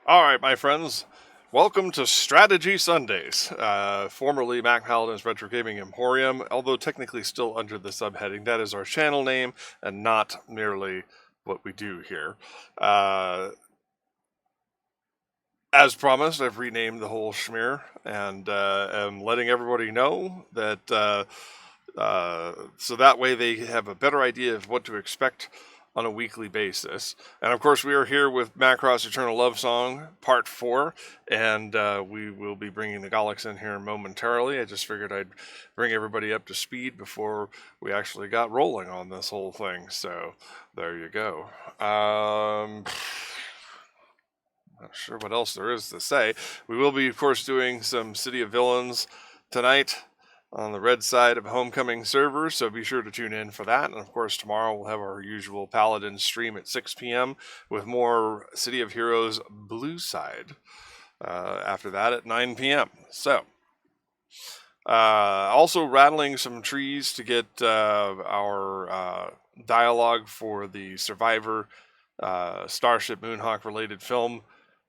All right, my friends, welcome to Strategy Sundays, formerly Mac Paladin's Retro Gaming Emporium, although technically still under the subheading. That is our channel name and not merely what we do here. As promised, I've renamed the whole schmear and am letting everybody know that so that way they have a better idea of what to expect on a weekly basis. And of course, we are here with Macross Eternal Lovesong Part 4, and we will be bringing the Galax in here momentarily. I just figured I'd bring everybody up to speed before we actually got rolling on this whole thing. So there you go. Not sure what else there is to say. We will be, of course, doing some City of Villains tonight on the red side of Homecoming server, so be sure to tune in for that. And of course, tomorrow we'll have our usual Paladin stream at 6 p.m. with more City of Heroes blue side after that at 9 p.m. So, also rattling some trees to get our dialogue for the Survivor Starship Moonhawk related film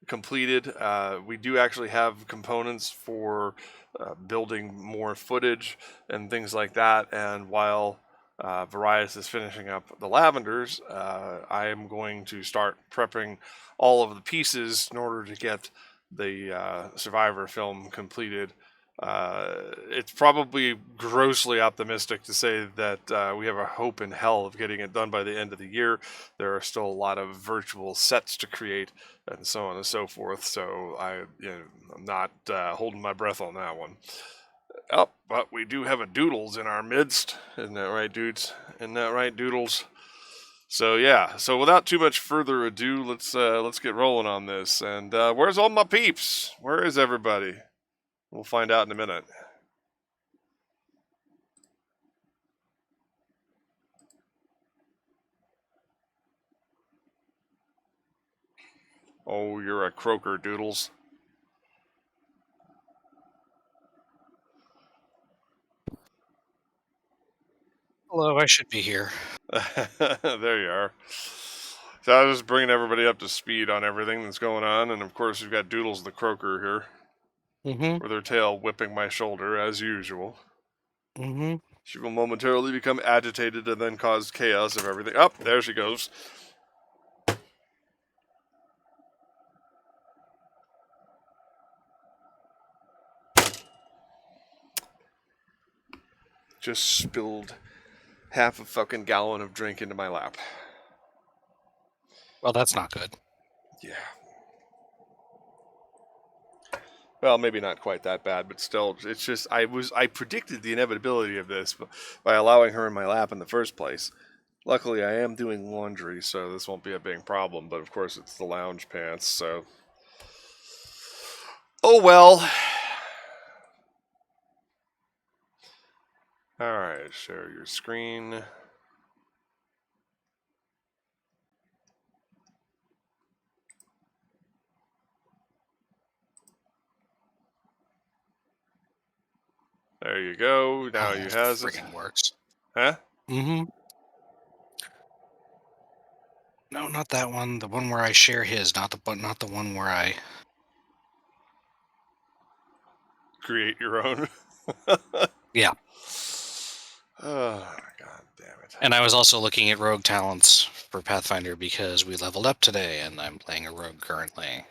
completed. We do actually have components for building more footage and things like that. And while Varius is finishing up the Lavenders, I am going to start prepping all of the pieces in order to get the Survivor film completed. It's probably grossly optimistic to say that we have a hope in hell of getting it done by the end of the year. There are still a lot of virtual sets to create and so on and so forth, so I'm not holding my breath on that one. Oh, but we do have a Doodles in our midst. Isn't that right, dudes? Isn't that right, Doodles? So yeah, so without too much further ado, let's get rolling on this. And where's all my peeps? Where is everybody? We'll find out in a minute. Oh, you're a croaker, Doodles. Hello, I should be here. There you are. So I was just bringing everybody up to speed on everything that's going on, and of course we've got Doodles the croaker here, with her tail whipping my shoulder as usual. She will momentarily become agitated and then cause chaos of everything. Up, there she goes. Just spilled half a fucking gallon of drink into my lap. Well, that's not good. Yeah. Well, maybe not quite that bad, but still, it's just I predicted the inevitability of this by allowing her in my lap in the first place. Luckily, I am doing laundry, so this won't be a big problem. But of course, it's the lounge pants, so oh well. All right, share your screen. There you go. Now you has it. Friggin' works. Huh? No, not that one. The one where I share his, not the one where I Create your own. Yeah. Oh, god damn it. And I was also looking at rogue talents for Pathfinder because we leveled up today and I'm playing a rogue currently.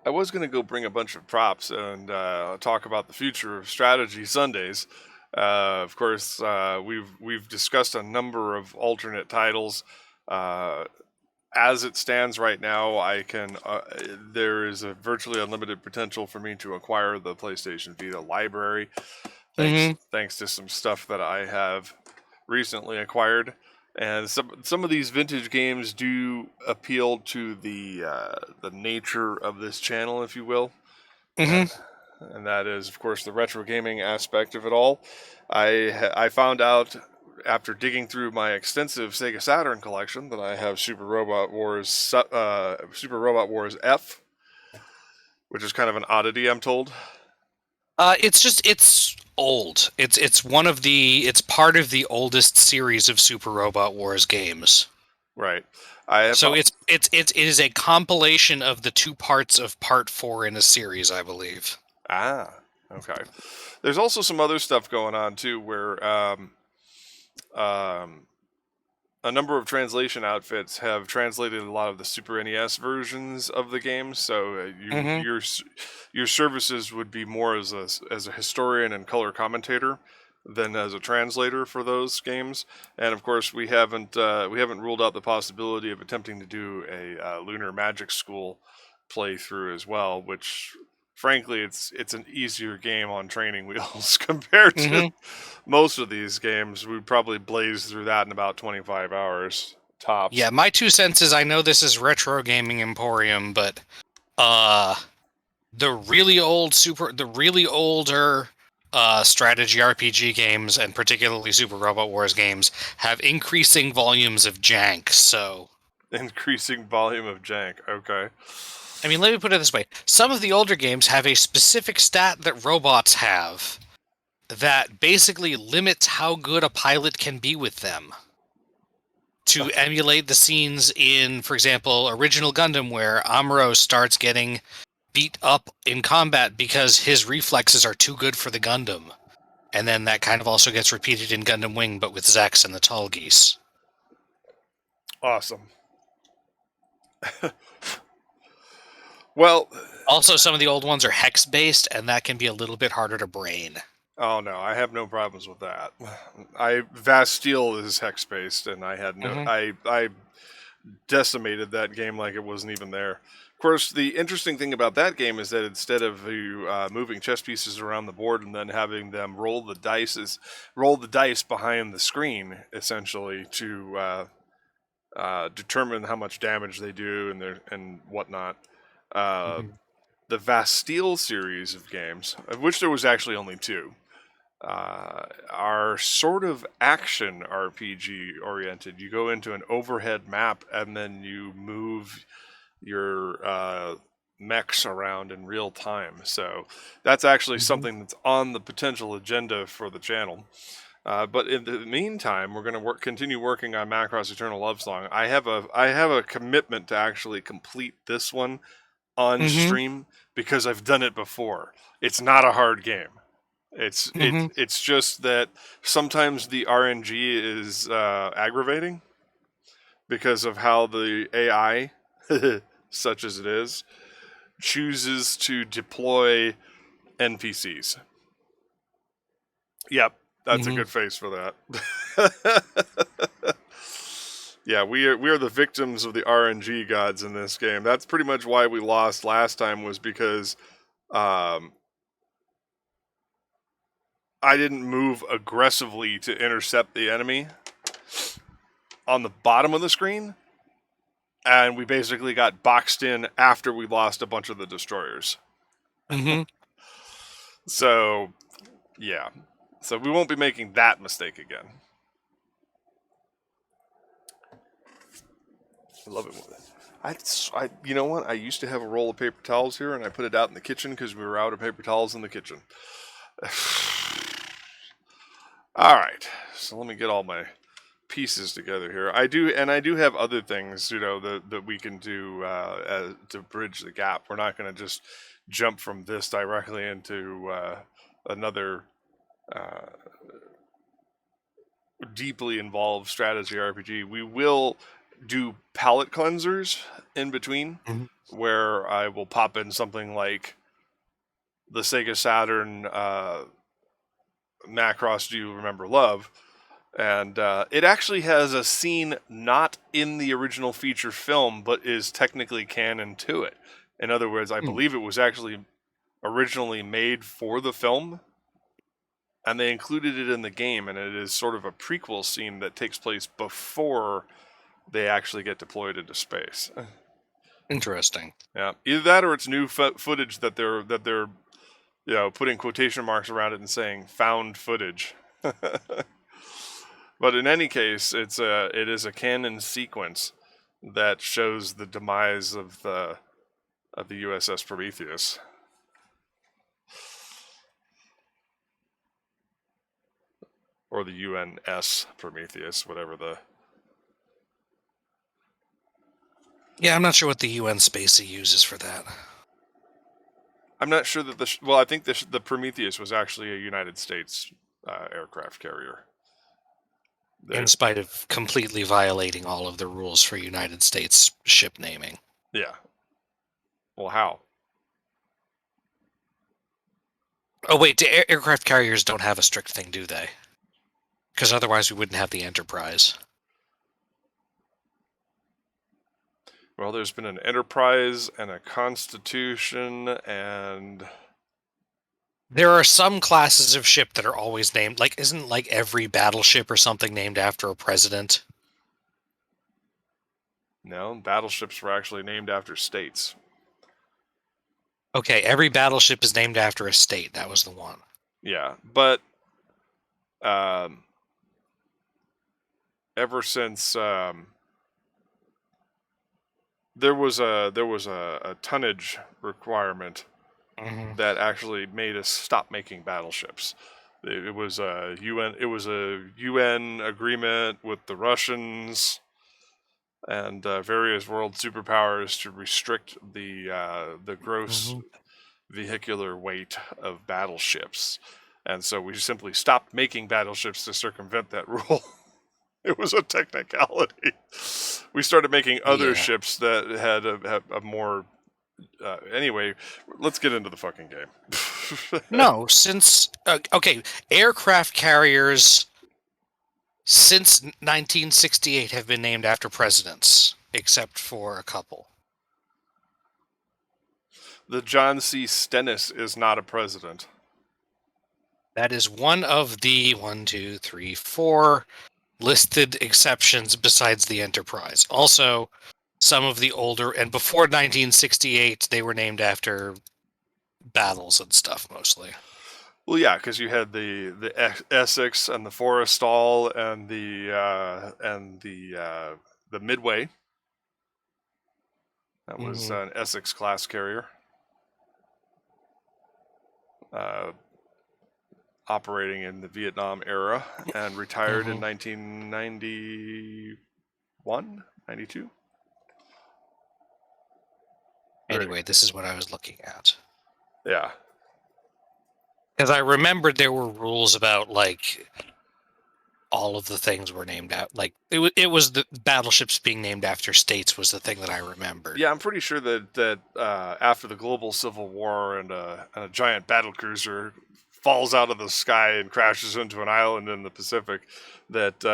I was going to go bring a bunch of props and talk about the future of Strategy Sundays. Of course, we've discussed a number of alternate titles. As it stands right now, I can. There is a virtually unlimited potential for me to acquire the PlayStation Vita library, thanks to some stuff that I have recently acquired. And some of these vintage games do appeal to the nature of this channel, if you will. And that is, of course, the retro gaming aspect of it all. I found out after digging through my extensive Sega Saturn collection that I have Super Robot Wars F, which is kind of an oddity, I'm told. It's old. It's part of the oldest series of Super Robot Wars games. Right. I have. So it is a compilation of the two parts of Part 4 in a series, I believe. Okay. There's also some other stuff going on too, where um, a number of translation outfits have translated a lot of the Super NES versions of the game. So Mm-hmm. your services would be more as a historian and color commentator than as a translator for those games. And of course, we haven't ruled out the possibility of attempting to do a Lunar Magic School playthrough as well, which frankly it's an easier game on training wheels compared to Mm-hmm. most of these games. We'd probably blaze through that in about 25 hours tops. Yeah, my 2 cents is I know this is Retro Gaming Emporium, but uh the really older strategy RPG games, and particularly Super Robot Wars games, have increasing volumes of jank. So, Increasing volume of jank. Okay. I mean, let me put it this way: some of the older games have a specific stat that robots have that basically limits how good a pilot can be with them. To emulate the scenes in, for example, original Gundam, where Amuro starts getting beat up in combat because his reflexes are too good for the Gundam. And then that kind of also gets repeated in Gundam Wing, but with Zex and the Tall Geese. Awesome. Well, Also, some of the old ones are hex-based, and that can be a little bit harder to brain. oh no, I have no problems with that. I Vast Steel is hex based, and I had no. Mm-hmm. I decimated that game like it wasn't even there. Of course, the interesting thing about that game is that instead of you moving chess pieces around the board and then having them roll the dice behind the screen, essentially to determine how much damage they do and whatnot. Uh, Mm-hmm. the Vastille series of games, of which there was actually only two, are sort of action RPG oriented. You go into an overhead map and then you move your mechs around in real time. So that's actually Mm-hmm. something that's on the potential agenda for the channel. But in the meantime, we're going to continue working on Macross Eternal Lovesong. I have a commitment to actually complete this one on Mm-hmm. stream because I've done it before. It's not a hard game. Mm-hmm. It's just that sometimes the RNG is aggravating because of how the AI, such as it is, chooses to deploy NPCs. Yep, that's a Mm-hmm. good face for that. Yeah, we are the victims of the RNG gods in this game. That's pretty much why we lost last time, was because um, I didn't move aggressively to intercept the enemy on the bottom of the screen, and we basically got boxed in after we lost a bunch of the destroyers. Mm-hmm. So, yeah. So we won't be making that mistake again. I love it. You know what? I used to have a roll of paper towels here, and I put it out in the kitchen because we were out of paper towels in the kitchen. All right, so let me get all my pieces together here. I do have other things, that we can do to bridge the gap. We're not going to just jump from this directly into another uh, deeply involved strategy RPG. We will do palette cleansers in between, Mm-hmm. where I will pop in something like the Sega Saturn Macross Do You Remember Love? And it actually has a scene not in the original feature film, but is technically canon to it. In other words, I believe it was actually originally made for the film, and they included it in the game, and it is sort of a prequel scene that takes place before they actually get deployed into space. Interesting. Yeah, either that or it's new footage that they're putting quotation marks around it and saying "found footage." But in any case, it is a canon sequence that shows the demise of the USS Prometheus, or the UNS Prometheus, whatever the Yeah, I'm not sure what the UN space he uses for that. I'm not sure that well, I think the Prometheus was actually a United States aircraft carrier. In spite of completely violating all of the rules for United States ship naming. Yeah. Well, how? Oh, wait, aircraft carriers don't have a strict thing, do they? Because otherwise we wouldn't have the Enterprise. Well, there's been an Enterprise and a Constitution, and There are some classes of ship that are always named, like, isn't like every battleship or something named after a president? no, battleships were actually named after states. Okay, every battleship is named after a state. That was the one. Yeah, but um, ever since there was a tonnage requirement that actually made us stop making battleships. It was a UN agreement with the Russians and various world superpowers to restrict the gross vehicular weight of battleships, and so we simply stopped making battleships to circumvent that rule. It was a technicality. We started making other Yeah. ships that had a more. Anyway, let's get into the fucking game. No, since okay, aircraft carriers since 1968 have been named after presidents, except for a couple. The John C. Stennis is not a president. That is one of the 4 listed exceptions besides the Enterprise. Also, some of the older and before 1968, they were named after battles and stuff mostly. Well, yeah, because you had the Essex and the Forrestal and the Midway. That was an Essex class carrier, uh, operating in the Vietnam era and retired in 1991, 92. Anyway, this is what I was looking at. Yeah. Because I remembered there were rules about, like, all of the things were named out. Like, it was the battleships being named after states was the thing that I remembered. Yeah, I'm pretty sure that after the global civil war and a giant battlecruiser falls out of the sky and crashes into an island in the Pacific, that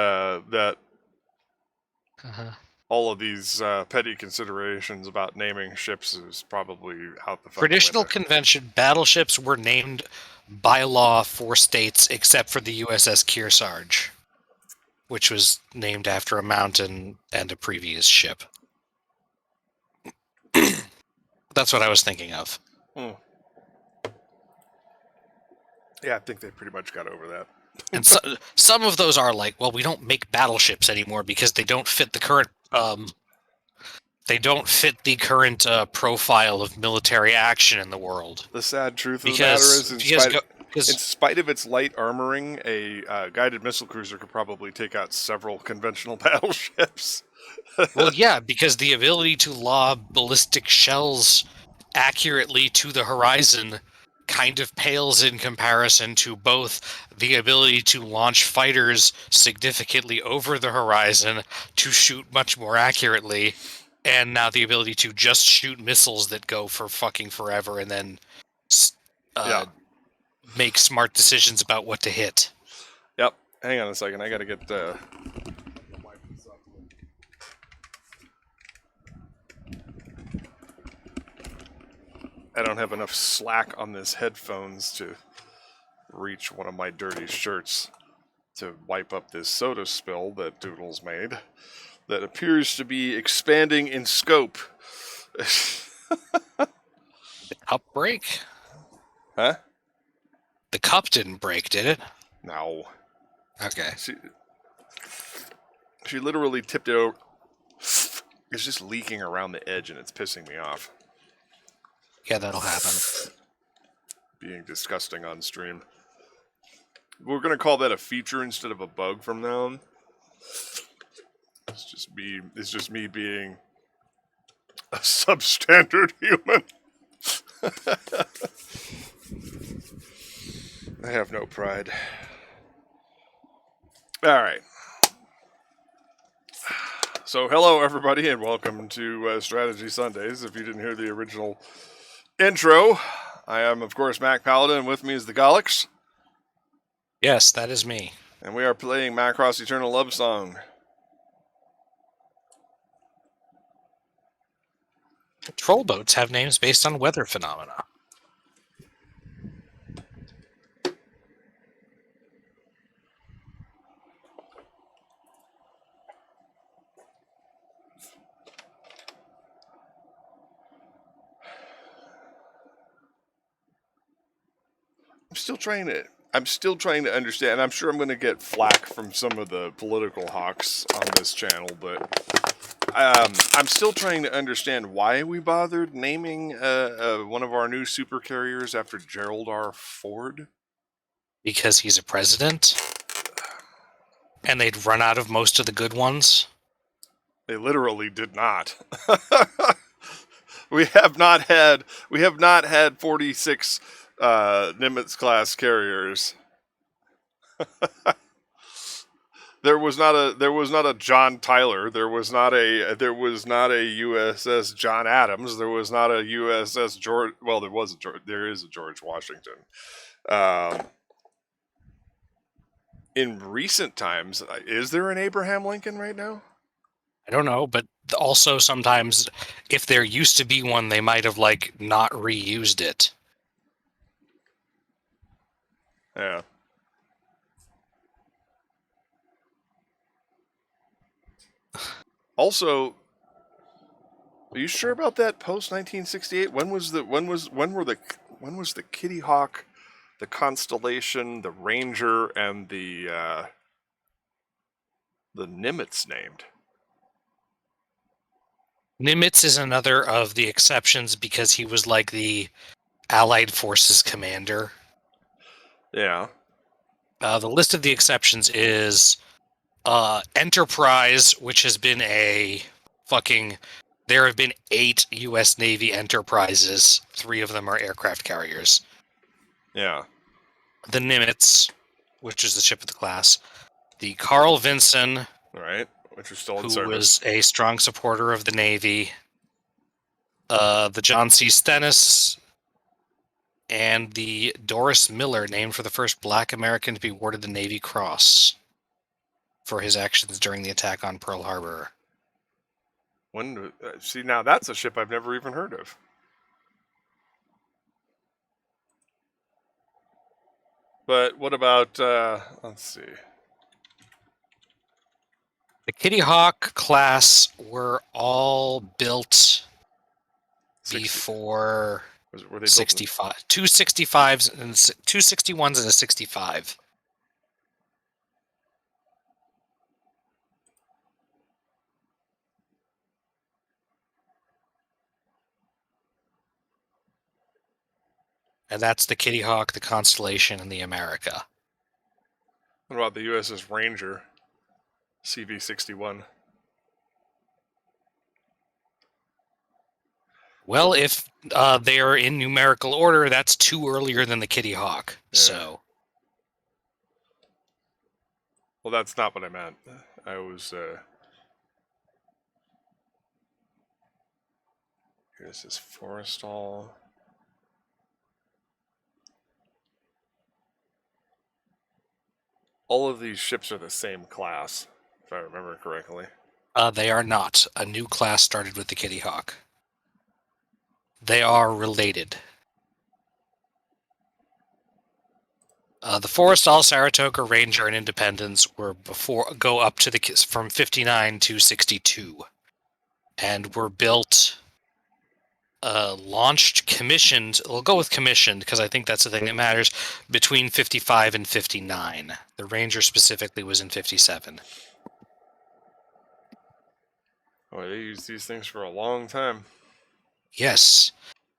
all of these petty considerations about naming ships is probably out the fucking Traditional window. convention battleships were named by law for states except for the USS Kearsarge, which was named after a mountain and a previous ship. That's what I was thinking of. Hmm. Yeah, I think they pretty much got over that. And some of those are like, well, we don't make battleships anymore because they don't fit the current profile of military action in the world. The sad truth of the matter is, in Because spite of its light armoring, a guided missile cruiser could probably take out several conventional battleships. well, yeah, because the ability to lob ballistic shells accurately to the horizon kind of pales in comparison to both the ability to launch fighters significantly over the horizon to shoot much more accurately, and now the ability to just shoot missiles that go for fucking forever and then Yeah. make smart decisions about what to hit. Yep. Hang on a second. I gotta get I don't have enough slack on this headphones to reach one of my dirty shirts to wipe up this soda spill that Doodles made that appears to be expanding in scope. The cup break? Huh? The cup didn't break, did it? No. Okay. She literally tipped it over. It's just leaking around the edge and it's pissing me off. Yeah, that'll happen. Being disgusting on stream. We're gonna call that a feature instead of a bug from now on. It's just me being A substandard human. I have no pride. All right. So, hello everybody, and welcome to Strategy Sundays. If you didn't hear the original intro, I am, of course, Mac Paladin, and with me is the Golics. Yes, that is me. And we are playing Macross Eternal Lovesong. Troll boats have names based on weather phenomena. I'm still trying to understand. I'm sure I'm going to get flack from some of the political hawks on this channel, but I'm still trying to understand why we bothered naming one of our new super carriers after Gerald R. Ford. Because he's a president? And they'd run out of most of the good ones? They literally did not. We have not had 46 Nimitz class carriers. There was not a John Tyler. There was not a USS John Adams. There was not a USS George. Well, there is a George Washington. In recent times, is there an Abraham Lincoln right now? I don't know, but also sometimes if there used to be one, they might have not reused it. Yeah. Also, are you sure about that post 1968? When was the Kitty Hawk, the Constellation, the Ranger, and the Nimitz named? Nimitz is another of the exceptions because he was like the Allied Forces commander. Yeah. The list of the exceptions is Enterprise, which has been there have been 8 U.S. Navy Enterprises. 3 of them are aircraft carriers. Yeah. The Nimitz, which is the ship of the class. The Carl Vinson, Right. Which are still in who service. was a strong supporter of the Navy. The John C. Stennis, and the Doris Miller, named for the first Black American to be awarded the Navy Cross for his actions during the attack on Pearl Harbor. See, now that's a ship I've never even heard of. But what about, let's see. The Kitty Hawk class were all built before Were they 65. 265s and 261s and a 65. And that's the Kitty Hawk, the Constellation, and the America. What about the USS Ranger, CV-61? Well, if they are in numerical order, that's 2 earlier than the Kitty Hawk. Yeah. So, well, that's not what I meant. I was. This is Forrestal. All of these ships are the same class, if I remember correctly. They are not. A new class started with the Kitty Hawk. They are related. The Forrestal, Saratoga, Ranger, and Independence were go up to from 59 to 62, and were built, launched, commissioned. We'll go with commissioned because I think that's the thing that matters. Between 55 and 59. The Ranger specifically was in 57. Oh, they used these things for a long time. Yes.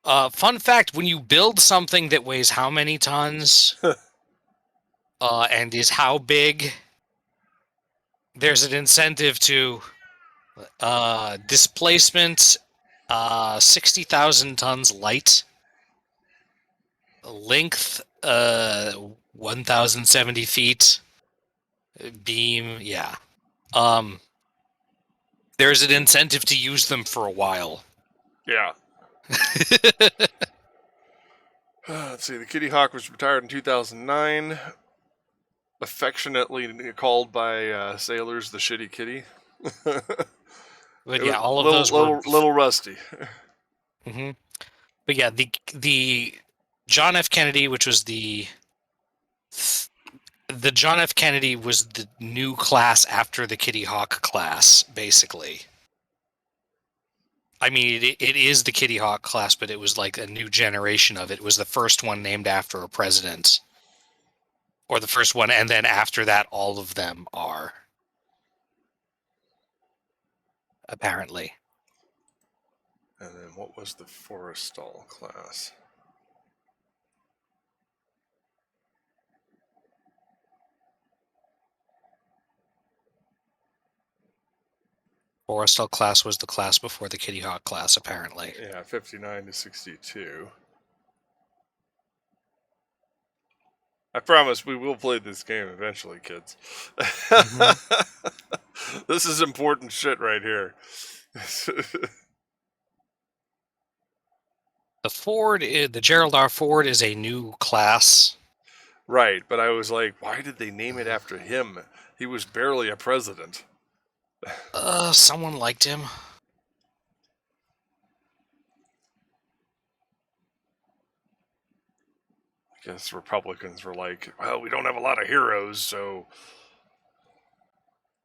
Fun fact, when you build something that weighs how many tons and is how big, there's an incentive to displacement 60,000 tons light. Length, 1,070 feet. Beam, yeah. There's an incentive to use them for a while. Yeah. Let's see. The Kitty Hawk was retired in 2009. Affectionately called by sailors the Shitty Kitty. But It yeah, was all of those were. little rusty. Mm-hmm. But yeah, the John F. Kennedy, which was the John F. Kennedy was the new class after the Kitty Hawk class, basically. I mean, it is the Kitty Hawk class, but it was like a new generation of it. It was the first one named after a president. Or the first one, and then after that, all of them are. Apparently. And then what was the Forrestal class? Forrestal class was the class before the Kitty Hawk class, apparently. Yeah, 59 to 62. I promise we will play this game eventually, kids. Mm-hmm. This is important shit right here. The Gerald R. Ford is a new class. Right, but I was like, why did they name it after him? He was barely a president. Someone liked him. I guess Republicans were like, well, we don't have a lot of heroes, so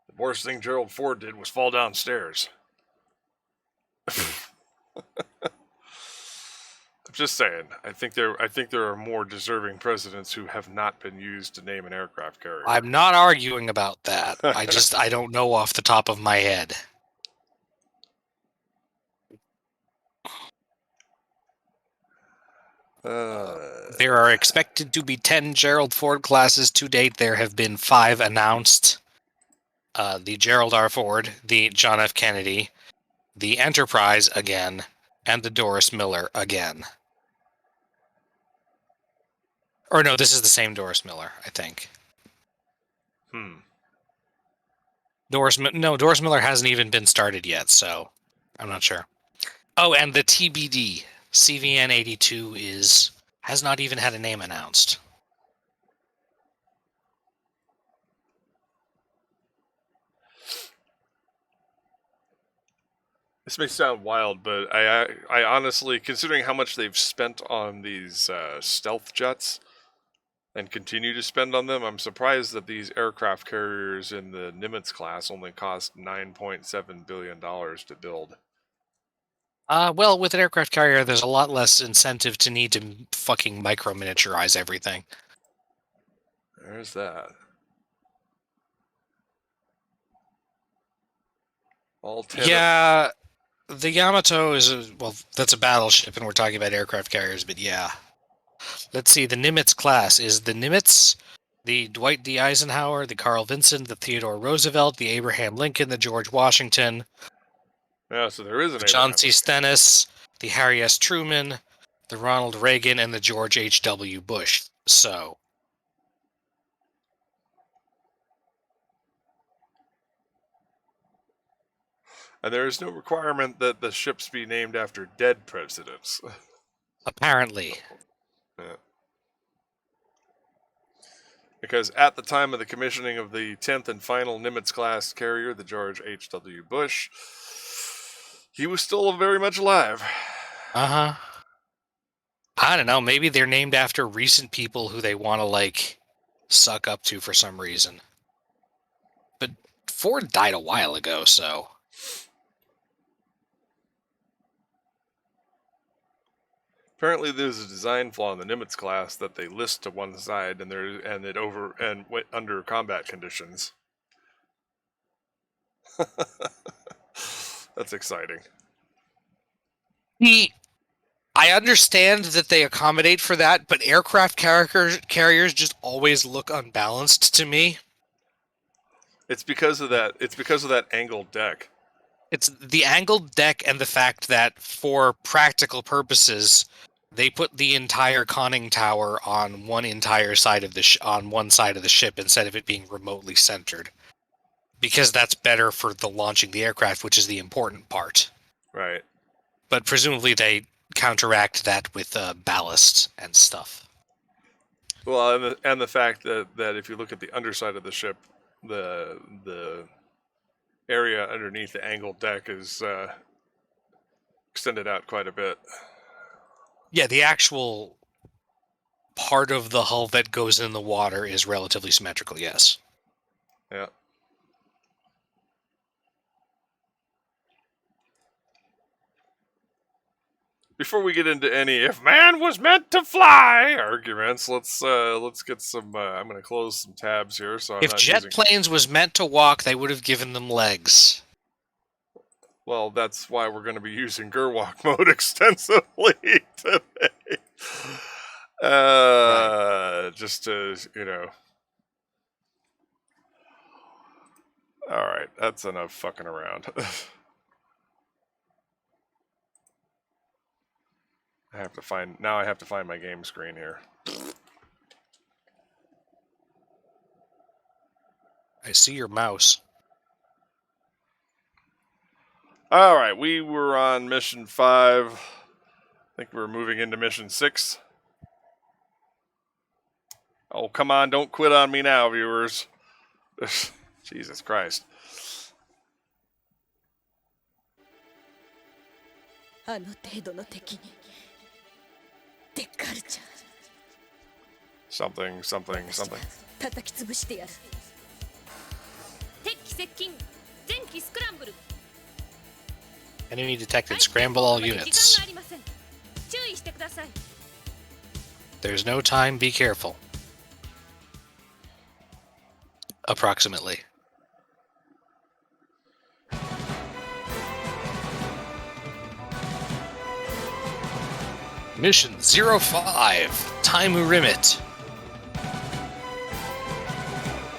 the worst thing Gerald Ford did was fall downstairs. I'm just saying. I think there are more deserving presidents who have not been used to name an aircraft carrier. I'm not arguing about that. I don't know off the top of my head. There are expected to be 10 Gerald Ford classes to date. There have been 5 announced. The Gerald R. Ford, the John F. Kennedy, the Enterprise again, and the Doris Miller again. Or no, this is the same Doris Miller, I think. Doris Miller hasn't even been started yet, so I'm not sure. Oh, and the TBD CVN 82 has not even had a name announced. This may sound wild, but I honestly, considering how much they've spent on these stealth jets and continue to spend on them, I'm surprised that these aircraft carriers in the Nimitz class only cost $9.7 billion to build. Well, with an aircraft carrier, there's a lot less incentive to need to fucking micro-miniaturize everything. There's that. All 10. Yeah, the Yamato is that's a battleship, and we're talking about aircraft carriers, but yeah. Let's see, the Nimitz class is the Nimitz, the Dwight D. Eisenhower, the Carl Vinson, the Theodore Roosevelt, the Abraham Lincoln, the George Washington, Yeah, so there is an the John C. Abraham Stennis, the Harry S. Truman, the Ronald Reagan, and the George H.W. Bush. So, and there is no requirement that the ships be named after dead presidents. apparently. Yeah. Because at the time of the commissioning of the 10th and final Nimitz-class carrier, the George H.W. Bush, he was still very much alive. Uh-huh. I don't know, maybe they're named after recent people who they want to, like, suck up to for some reason. But Ford died a while ago, so... Apparently, there's a design flaw in the Nimitz class that they list to one side, and went under combat conditions. That's exciting. I understand that they accommodate for that, but aircraft carriers just always look unbalanced to me. It's because of that. It's because of that angled deck. It's the angled deck and the fact that, for practical purposes, they put the entire conning tower on one entire side of the on one side of the ship instead of it being remotely centered, because that's better for the launching the aircraft, which is the important part. Right. But presumably they counteract that with ballast and stuff. Well, and the fact that if you look at the underside of the ship, the area underneath the angled deck is extended out quite a bit. Yeah, the actual part of the hull that goes in the water is relatively symmetrical, yes. Yeah. Before we get into any "if man was meant to fly" arguments, let's get some. I'm going to close some tabs here, so I'm If not jet using. planes was meant to walk, they would have given them legs. Well, that's why we're going to be using Gerwalk mode extensively today. Right. Just to All right, that's enough fucking around. I have to find my game screen here. I see your mouse. All right, we were on mission 5. I think we're moving into mission 6. Oh, come on, don't quit on me now, viewers. Jesus Christ. Something. Enemy detected. Scramble all units. There's no time. Be careful. Approximately. Mission 05. Taimu Rimit.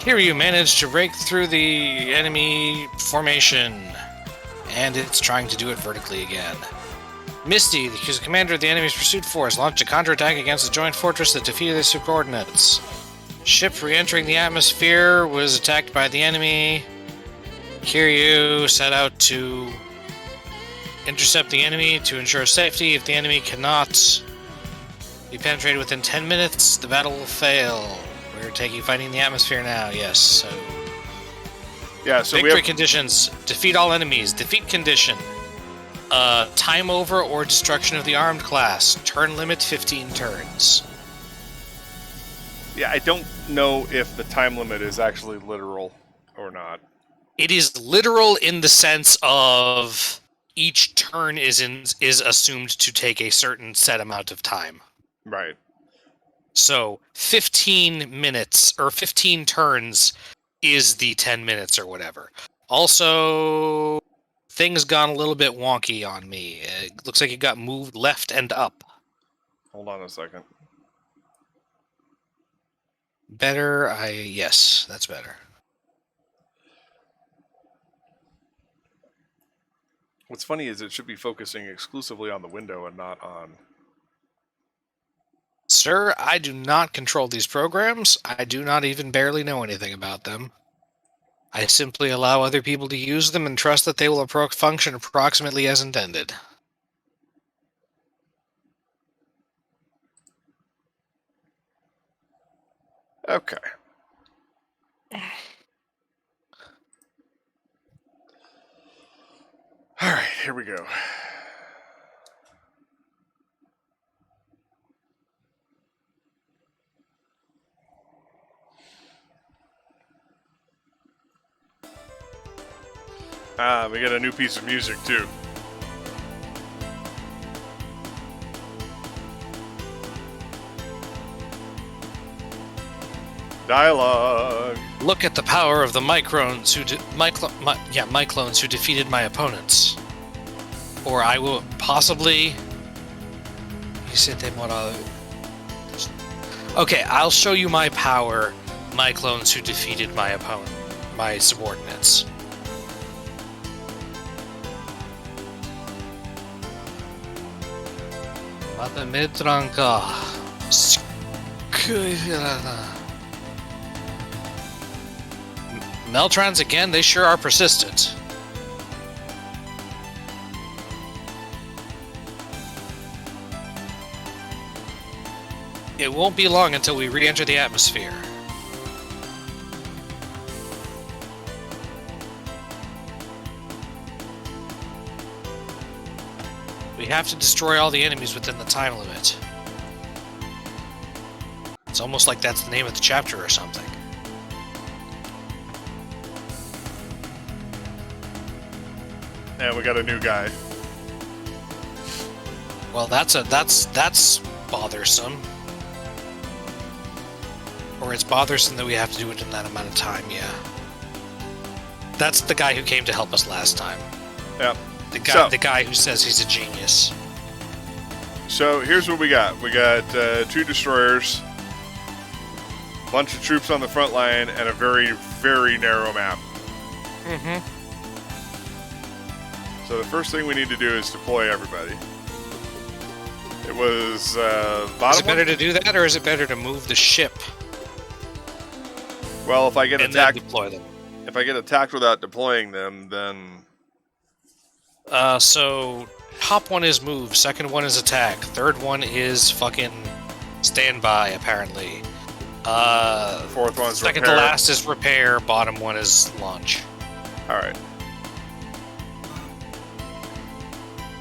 Here you managed to break through the enemy formation, and it's trying to do it vertically again. Misty, the commander of the enemy's pursuit force, launched a counterattack against the joint fortress that defeated its subordinates. Ship re-entering the atmosphere was attacked by the enemy. Kiryu set out to intercept the enemy to ensure safety. If the enemy cannot be penetrated within 10 minutes, the battle will fail. We're fighting the atmosphere now, yes. So So victory conditions: defeat all enemies. Defeat condition: time over or destruction of the armed class. Turn limit 15 turns. Yeah, I don't know if the time limit is actually literal or not. It is literal in the sense of each turn is assumed to take a certain set amount of time. Right. So 15 minutes or 15 turns is the 10 minutes or whatever. Also, things gone a little bit wonky on me. It looks like it got moved left and up. Hold on a second. Better? Yes, that's better. What's funny is it should be focusing exclusively on the window and not on... Sir, I do not control these programs. I do not even barely know anything about them. I simply allow other people to use them and trust that they will function approximately as intended. Okay. All right, here we go. We got a new piece of music, too. Dialogue. Look at the power of the Micrones Myclones who defeated my opponents. Or I will possibly... Okay, I'll show you my power, Myclones who defeated my subordinates. Mata me tranca. Meltrons again, they sure are persistent. It won't be long until we re-enter the atmosphere. We have to destroy all the enemies within the time limit. It's almost like that's the name of the chapter or something. And we got a new guy. Well, that's bothersome. Or it's bothersome that we have to do it in that amount of time, yeah. That's the guy who came to help us last time. Yep. The guy who says he's a genius. So here's what we got. We got 2 destroyers, a bunch of troops on the front line, and a very, very narrow map. Mm-hmm. So the first thing we need to do is deploy everybody. It was bottom. Is it better to do that, or is it better to move the ship? Well, if I get and attacked, then deploy them. if I get attacked without deploying them, then So top one is move, second one is attack, third one is fucking standby, apparently. fourth one's Second repair. to last is repair, bottom one is launch. All right.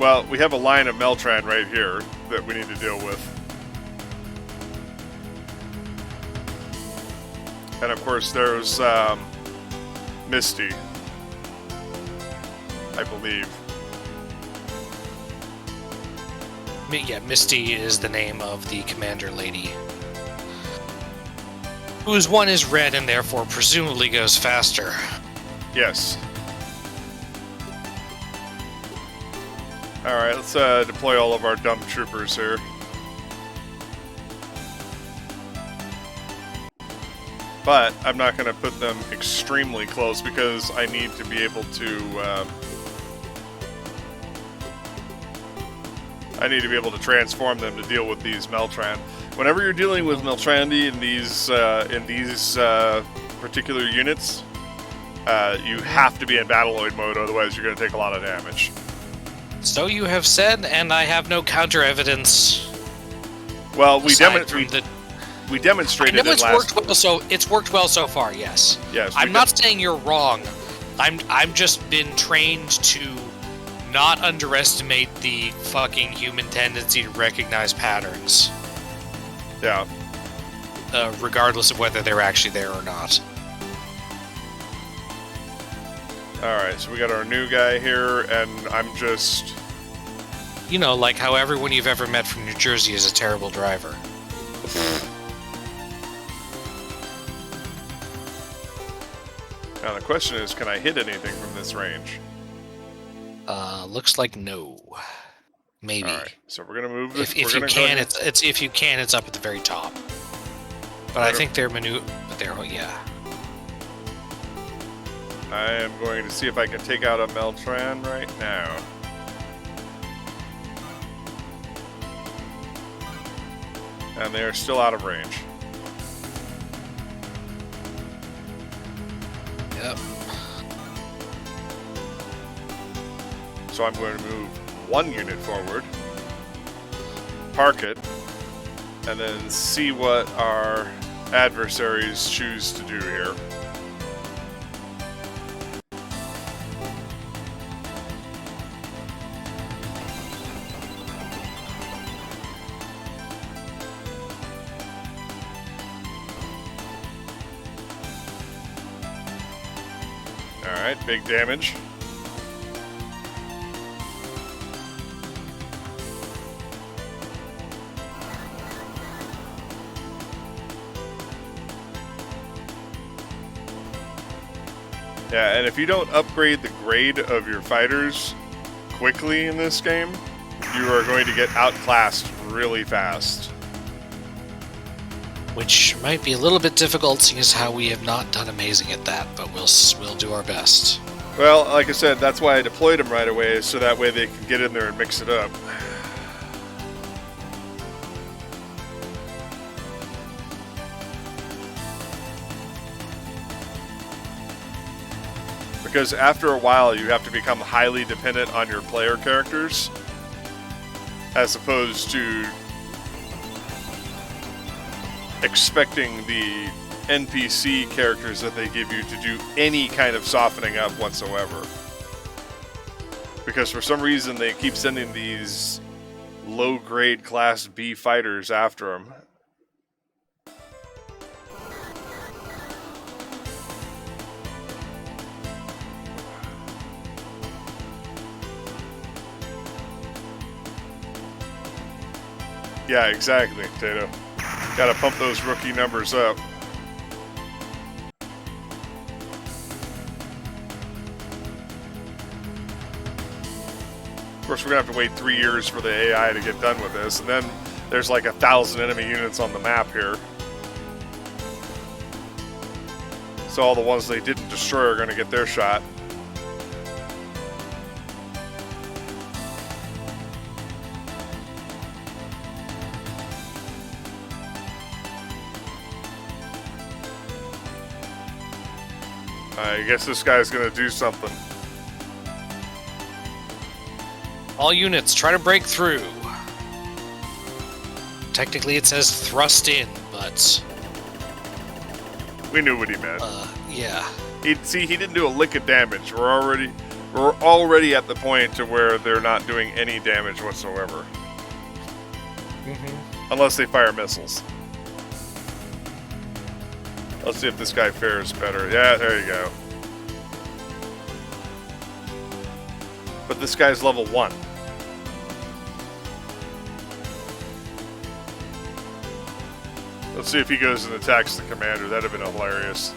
Well, we have a line of Meltran right here that we need to deal with. And of course, there's Misty, I believe. Yeah, Misty is the name of the commander lady. Whose one is red and therefore presumably goes faster. Yes. Alright, let's deploy all of our dumb troopers here. But I'm not going to put them extremely close because I need to be able to transform them to deal with these Meltran. Whenever you're dealing with Meltrandi in these particular units, you have to be in Battleoid mode, otherwise you're going to take a lot of damage. So you have said, and I have no counter evidence. Well, we demonstrated demonstrated I know it it's last. worked well, so it's worked well so far. Yes. Yes. I'm not saying you're wrong. I'm just been trained to not underestimate the fucking human tendency to recognize patterns. Yeah. Regardless of whether they're actually there or not. Alright, so we got our new guy here, and I'm just... You know, like how everyone you've ever met from New Jersey is a terrible driver. Now the question is, can I hit anything from this range? Looks like no. Maybe. Alright, so we're gonna move this. If you can, it's up at the very top. But I think they're yeah. I am going to see if I can take out a Meltran right now. And they are still out of range. Yep. So I'm going to move one unit forward, park it, and then see what our adversaries choose to do here. Alright, big damage. Yeah, and if you don't upgrade the grade of your fighters quickly in this game, you are going to get outclassed really fast. Which might be a little bit difficult, seeing as how we have not done amazing at that, but we'll do our best. Well, like I said, that's why I deployed them right away, so that way they can get in there and mix it up. Because after a while, you have to become highly dependent on your player characters, as opposed to expecting the NPC characters that they give you to do any kind of softening up whatsoever. Because for some reason, they keep sending these low-grade Class B fighters after them. Yeah, exactly, Tato. Gotta pump those rookie numbers up. Of course, we're gonna have to wait 3 years for the AI to get done with this, and then there's like 1,000 enemy units on the map here. So all the ones they didn't destroy are gonna get their shot. I guess this guy's gonna do something. All units, try to break through. Technically it says thrust in, but... We knew what he meant. Yeah. He didn't do a lick of damage. We're already at the point to where they're not doing any damage whatsoever. Unless they fire missiles. Let's see if this guy fares better. Yeah, there you go. But this guy's level 1. Let's see if he goes and attacks the commander. That'd have been hilarious.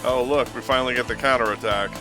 Oh look, we finally get the counterattack.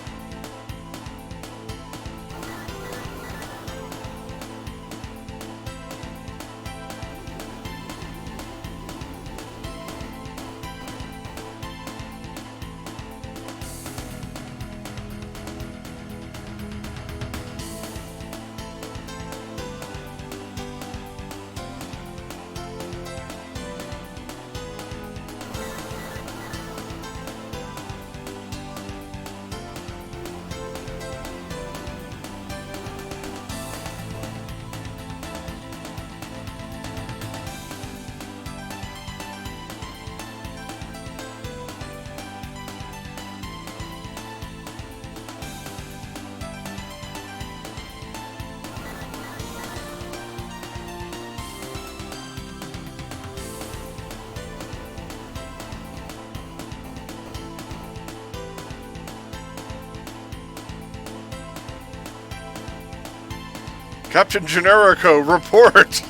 Captain Generico, report!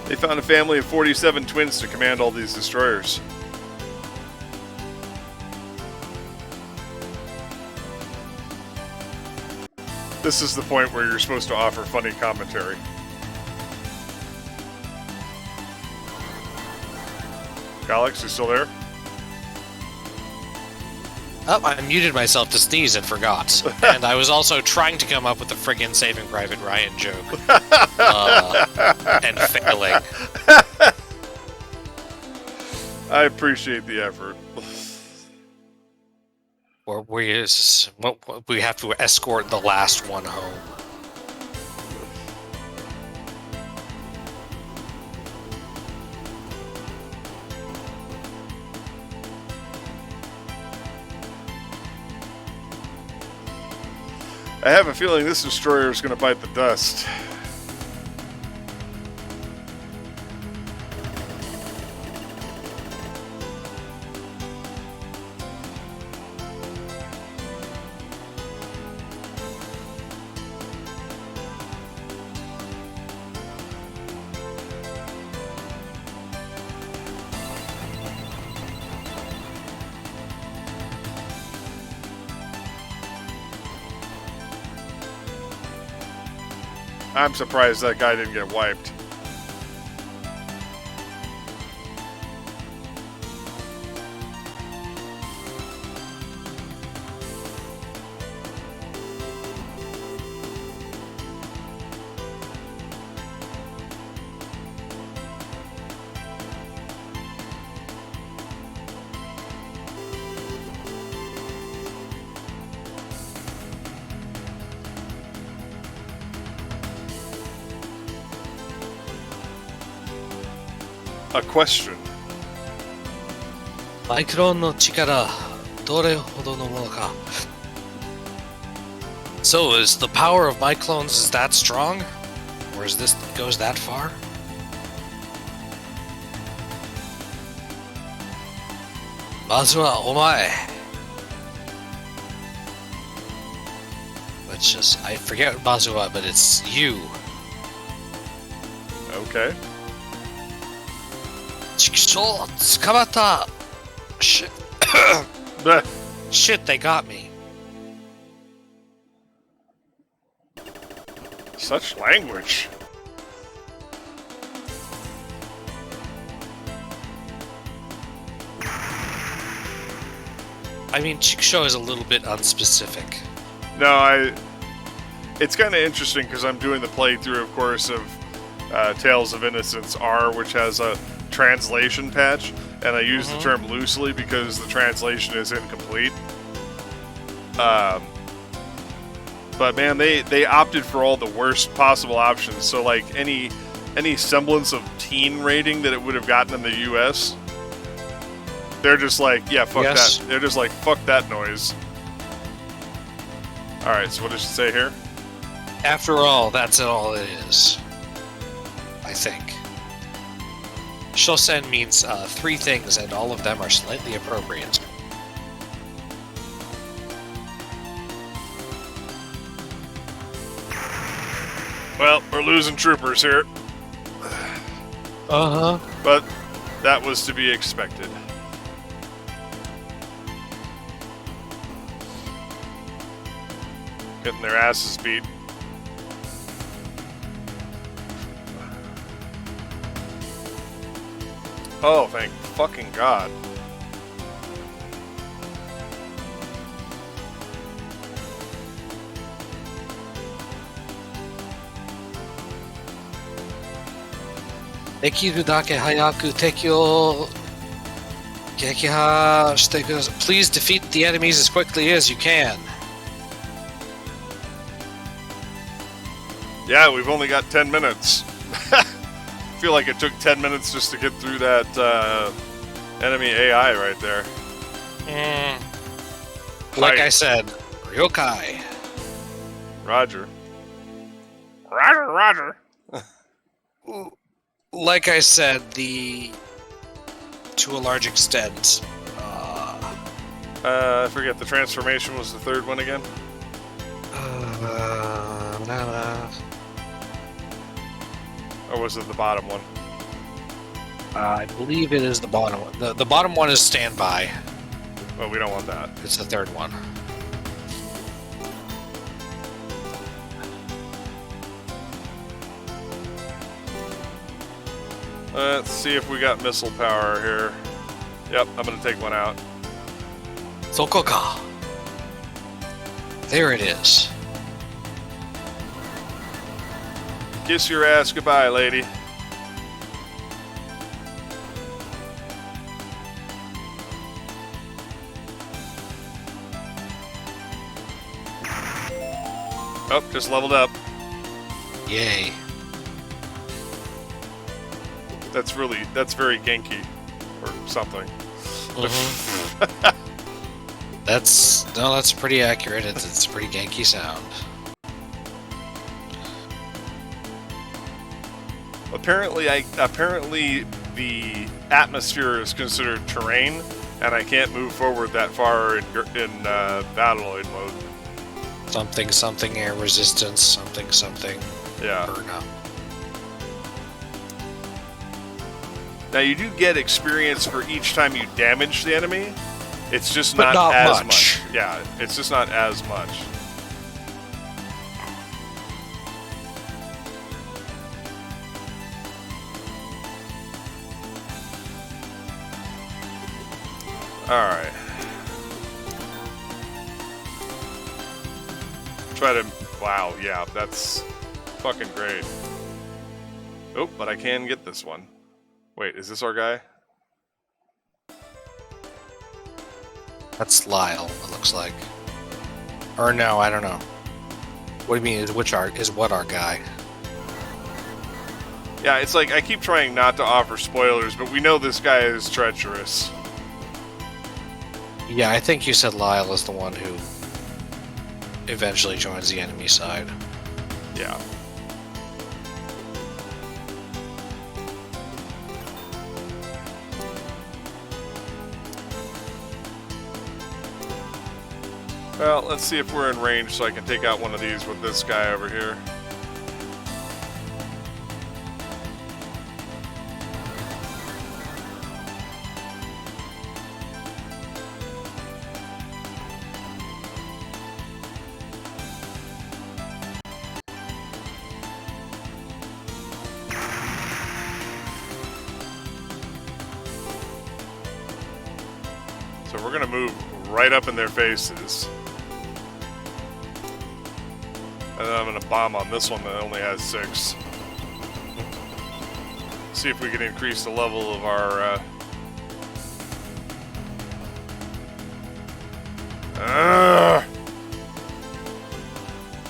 They found a family of 47 twins to command all these destroyers. This is the point where you're supposed to offer funny commentary. Alex, you still there? Oh, I muted myself to sneeze and forgot. And I was also trying to come up with a friggin' Saving Private Ryan joke. And failing. I appreciate the effort. Or we have to escort the last one home. I have a feeling this destroyer is going to bite the dust. I'm surprised that guy didn't get wiped. A question. マイクロンの力、どれほどのものか。So is the power of my clones is that strong? Or is this goes that far? Mazua, omae. Let's just, I forget Mazua, but it's you. Okay. Chikisho, tsukamata. Shit. Bleh. Shit, they got me. Such language. I mean, Chikisho is a little bit unspecific. No, it's kind of interesting because I'm doing the playthrough, of course, of Tales of Innocence R, which has a translation patch, and I use the term loosely because the translation is incomplete. But man, they opted for all the worst possible options. So like any semblance of teen rating that it would have gotten in the U.S., they're just like, yeah, fuck that. They're just like, fuck that noise. All right, so what does it say here? After all, that's all it is. I think. Shosen means 3 things, and all of them are slightly appropriate. Well, we're losing troopers here. Uh-huh. But that was to be expected. Getting their asses beat. Oh, thank fucking God. Dekiru dake hayaku teki o gekiha shite kudasai. Please defeat the enemies as quickly as you can. Yeah, we've only got 10 minutes. I feel like it took 10 minutes just to get through that enemy AI right there. Like I said, Ryokai. Roger. Roger. Like I said, to a large extent, I forget, the transformation was the third one again? Or was it the bottom one? I believe it is the bottom one. The bottom one is standby. Well, we don't want that. It's the third one. Let's see if we got missile power here. Yep, I'm gonna take one out. Sokoka. There it is. Kiss your ass goodbye, lady. Oh, just leveled up. Yay. That's very Genki. Or something. That's pretty accurate. It's a pretty Genki sound. Apparently the atmosphere is considered terrain, and I can't move forward that far in Battleoid mode. Something air resistance, something. Yeah. Burnout. Now you do get experience for each time you damage the enemy. It's just But not as much. Yeah, it's just not as much. Alright. Try to... Wow, yeah, that's fucking great. Oh, but I can get this one. Wait, is this our guy? That's Lyle, it looks like. Or no, I don't know. What do you mean, is what our guy? Yeah, it's like, I keep trying not to offer spoilers, but we know this guy is treacherous. Yeah, I think you said Lyle is the one who eventually joins the enemy side. Yeah. Well, let's see if we're in range so I can take out one of these with this guy over here. So we're gonna move right up in their faces. And then I'm gonna bomb on this one that only has 6. See if we can increase the level of our,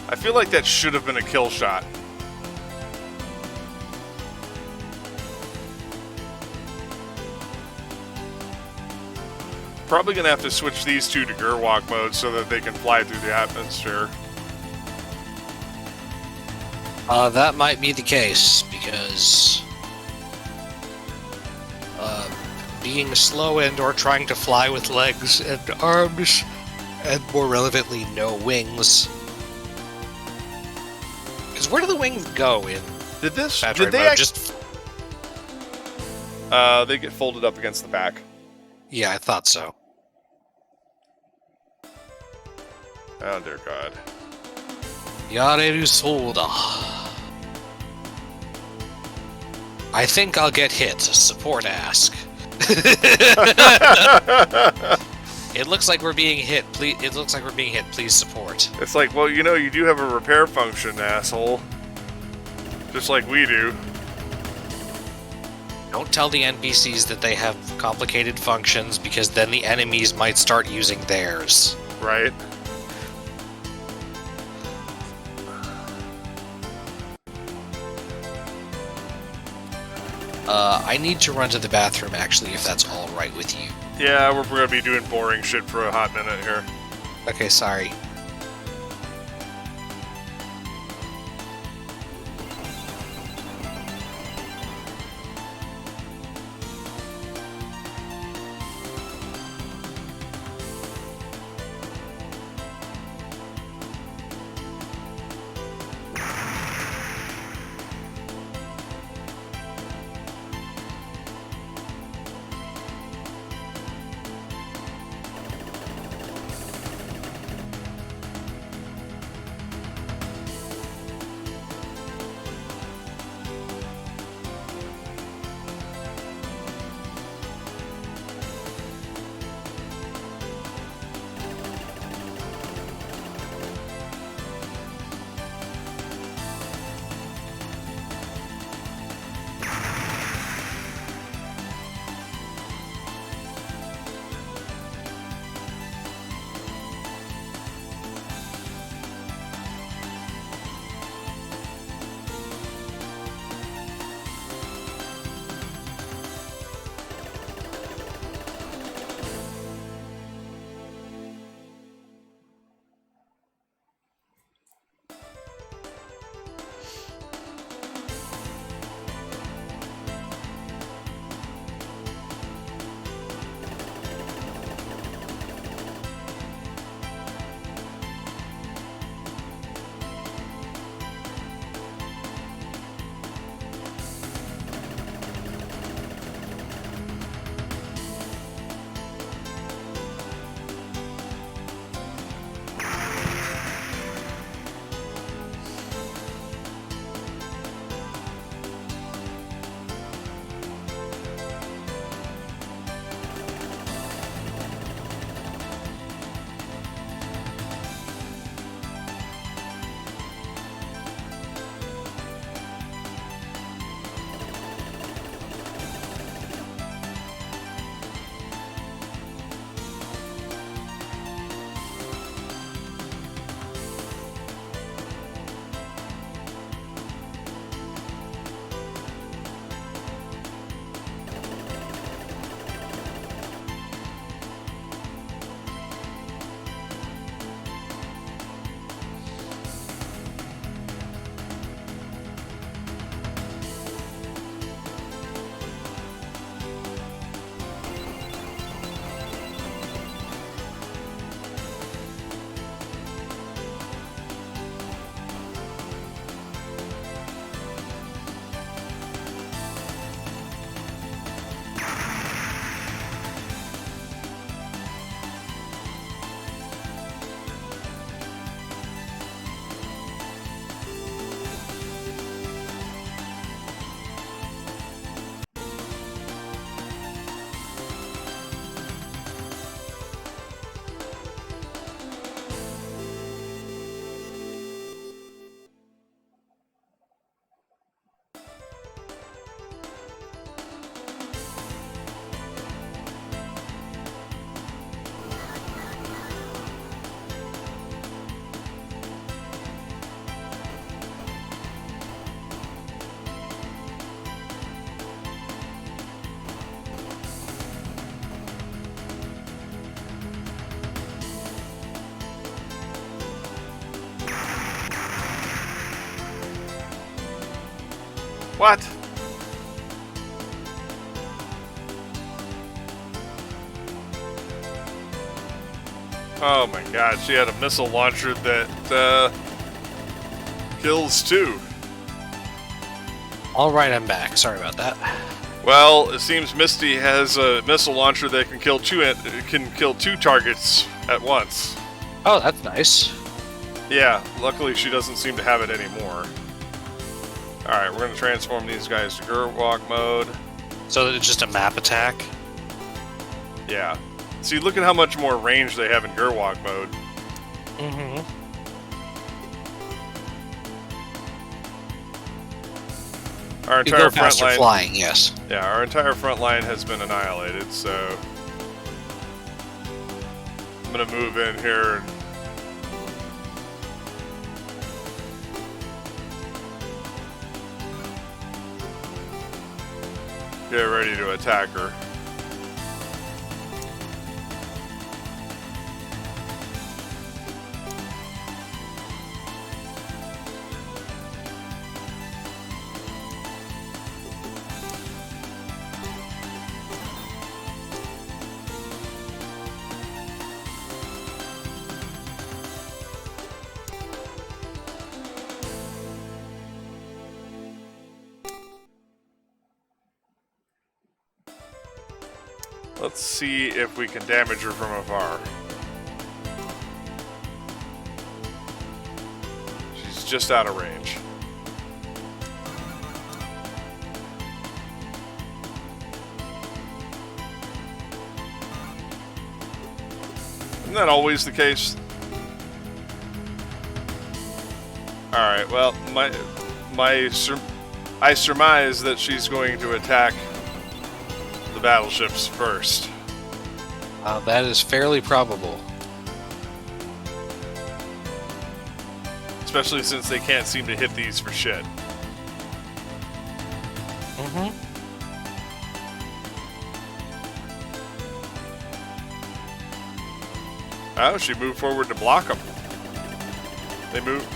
I feel like that should have been a kill shot. Probably gonna have to switch these two to Gerwalk mode so that they can fly through the atmosphere. That might be the case, because being slow and or trying to fly with legs and arms, and more relevantly, no wings. Because where do the wings go in Did they Just they get folded up against the back. yeah, I thought so. Oh dear God. Yareru Solda. I think I'll get hit. Support ask. It looks like we're being hit. Please. It looks like we're being hit. Please support. It's like, well, you know, you do have a repair function, asshole. Just like we do. Don't tell the NPCs that they have complicated functions, because then the enemies might start using theirs. Right? I need to run to the bathroom, actually, if that's all right with you. Yeah, we're gonna be doing boring shit for a hot minute here. Okay, sorry. What? Oh my god, she had a missile launcher that kills two. All right, I'm back. Sorry about that. Well, it seems Misty has a missile launcher that can kill two targets at once. Oh, that's nice. Yeah, luckily she doesn't seem to have it anymore. Alright, we're going to transform these guys to Gerwalk mode. So it's just a map attack? Yeah. See, look at how much more range they have in Gerwalk mode. Mm-hmm. Our You entire go front faster line, flying, yes. yeah, our entire front line has been annihilated, so I'm going to move in here and get ready to attack her. Let's see if we can damage her from afar. She's just out of range. Isn't that always the case? Alright, well, I surmise that she's going to attack the battleships first. That is fairly probable. Especially since they can't seem to hit these for shit. Mm-hmm. Oh, she moved forward to block them. They moved.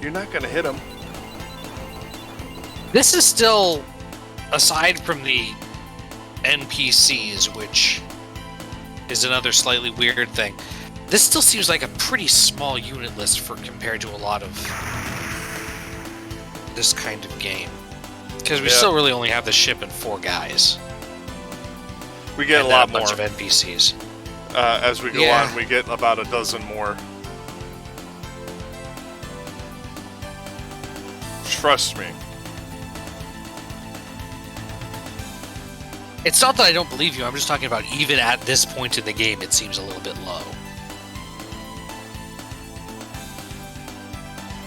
You're not going to hit them. This is still, aside from the NPCs, which is another slightly weird thing, this still seems like a pretty small unit list for compared to a lot of this kind of game. Because we still really only have the ship and 4 guys. We get and a lot a more. bunch of NPCs. As we go on, we get about a dozen more. Trust me. It's not that I don't believe you, I'm just talking about even at this point in the game, it seems a little bit low.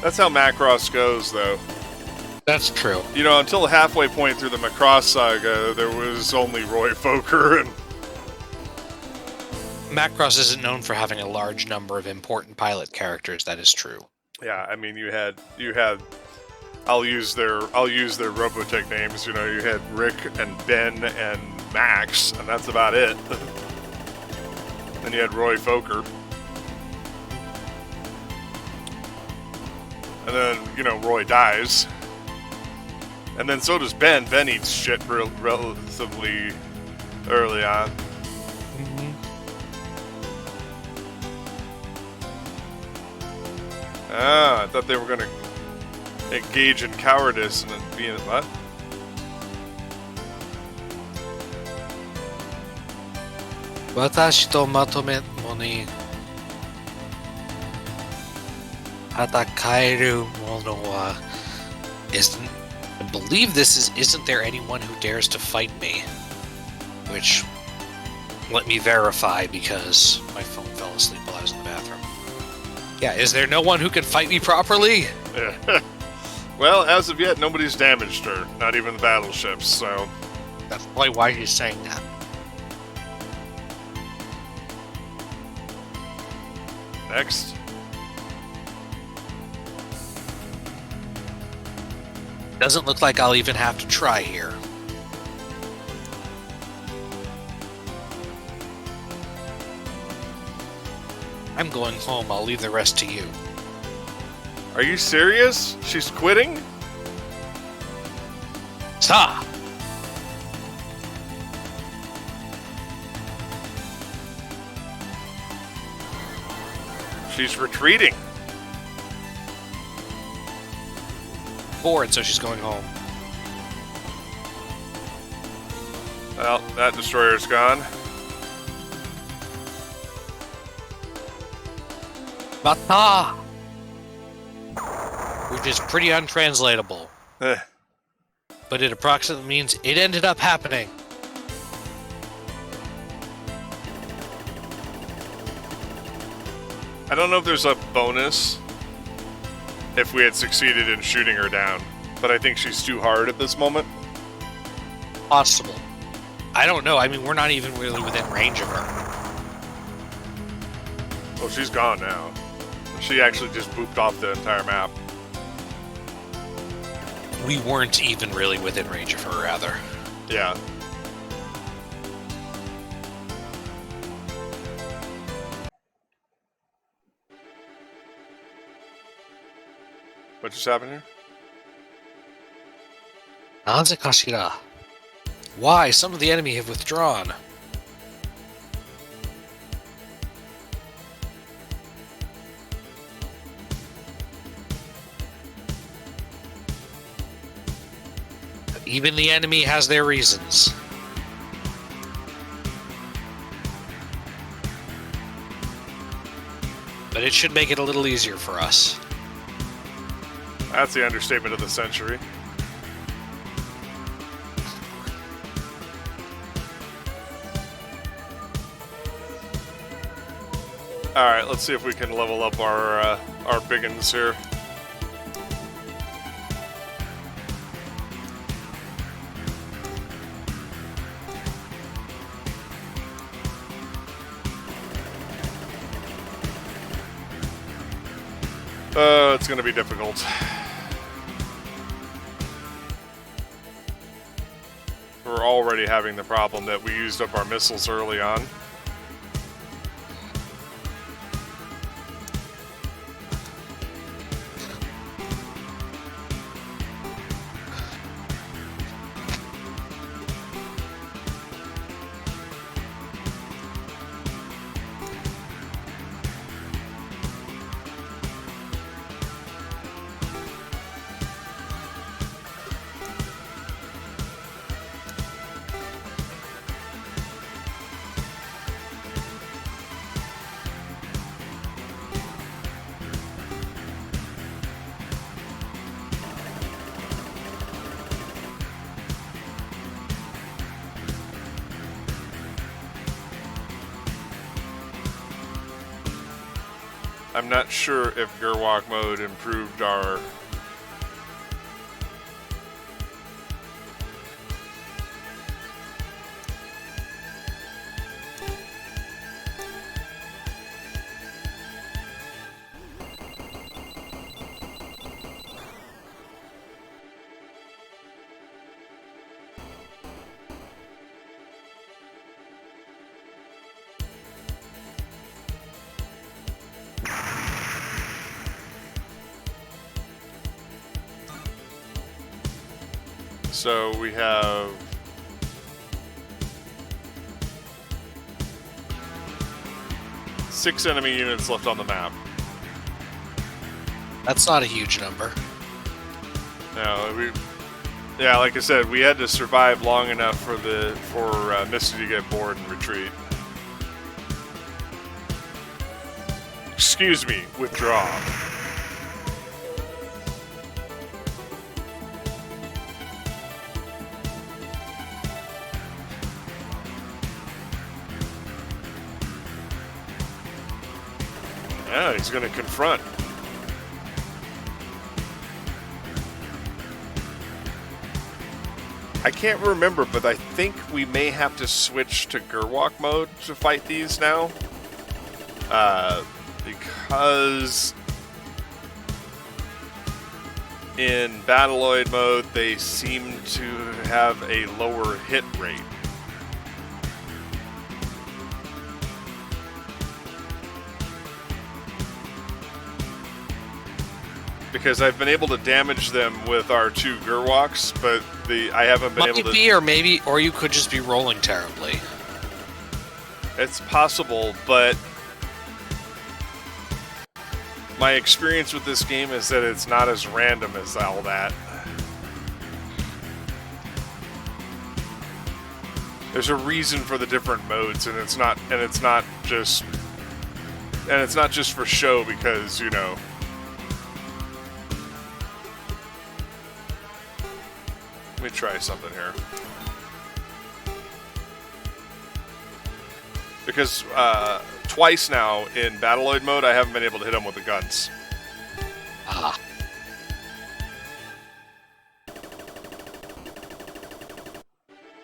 That's how Macross goes, though. That's true. You know, until halfway point through the Macross saga, there was only Roy Fokker and... Macross isn't known for having a large number of important pilot characters, that is true. Yeah, I mean, you had I'll use their Robotech names. You know, you had Rick and Ben and Max, and that's about it. Then you had Roy Fokker, and then Roy dies, and then so does Ben. Ben eats shit relatively early on. Mm-hmm. I thought they were gonna engage in cowardice and then be in what? Watashi to matome mo ni hatakaeru mono wa isn't. I believe this is isn't there anyone who dares to fight me? Which let me verify because my phone fell asleep while I was in the bathroom. Yeah, is there no one who can fight me properly? Yeah. Well, as of yet, nobody's damaged her. Not even the battleships, so... That's probably why he's saying that. Next. Doesn't look like I'll even have to try here. I'm going home. I'll leave the rest to you. Are you serious? She's quitting? Ta! She's retreating. Bored, so she's going home. Well, that destroyer's gone. Bata! Which is pretty untranslatable. Eh. But it approximately means it ended up happening. I don't know if there's a bonus if we had succeeded in shooting her down, but I think she's too hard at this moment. Possible. I don't know. I mean, we're not even really within range of her. Well, she's gone now. She actually just booped off the entire map. We weren't even really within range of her, rather. Yeah. What just happened here? Naze kashira? Why? Some of the enemy have withdrawn. Even the enemy has their reasons. But it should make it a little easier for us. That's the understatement of the century. Alright, let's see if we can level up our biggins here. It's gonna be difficult. We're already having the problem that we used up our missiles early on. I'm not sure if Gerwalk mode improved our... So we have six enemy units left on the map. That's not a huge number. No, yeah, like I said, we had to survive long enough for Misty to get bored and retreat. Excuse me, withdraw. Yeah, he's going to confront. I can't remember, but I think we may have to switch to Gerwalk mode to fight these now. Because in Battleoid mode, they seem to have a lower hit rate. because I've been able to damage them with our 2 Gerwalks, but I haven't been able to... Or you could just be rolling terribly. It's possible, but my experience with this game is that it's not as random as all that. There's a reason for the different modes, and it's not just for show because, you know. Let me try something here. Because twice now in Battleoid mode, I haven't been able to hit them with the guns. Ah.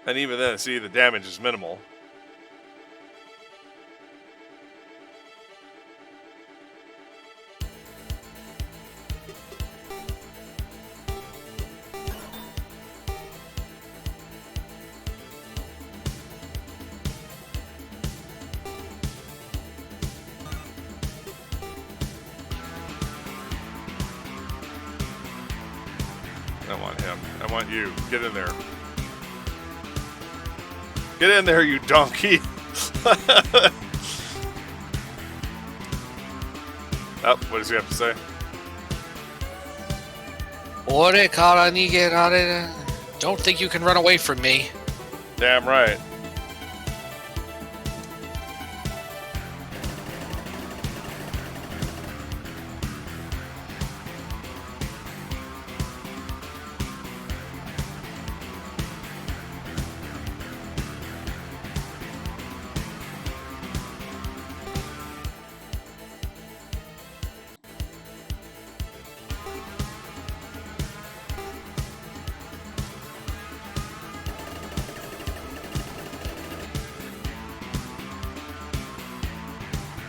And even then, see, the damage is minimal. I want him. I want you. Get in there. Get in there, you donkey! Oh, what does he have to say? Don't think you can run away from me. Damn right.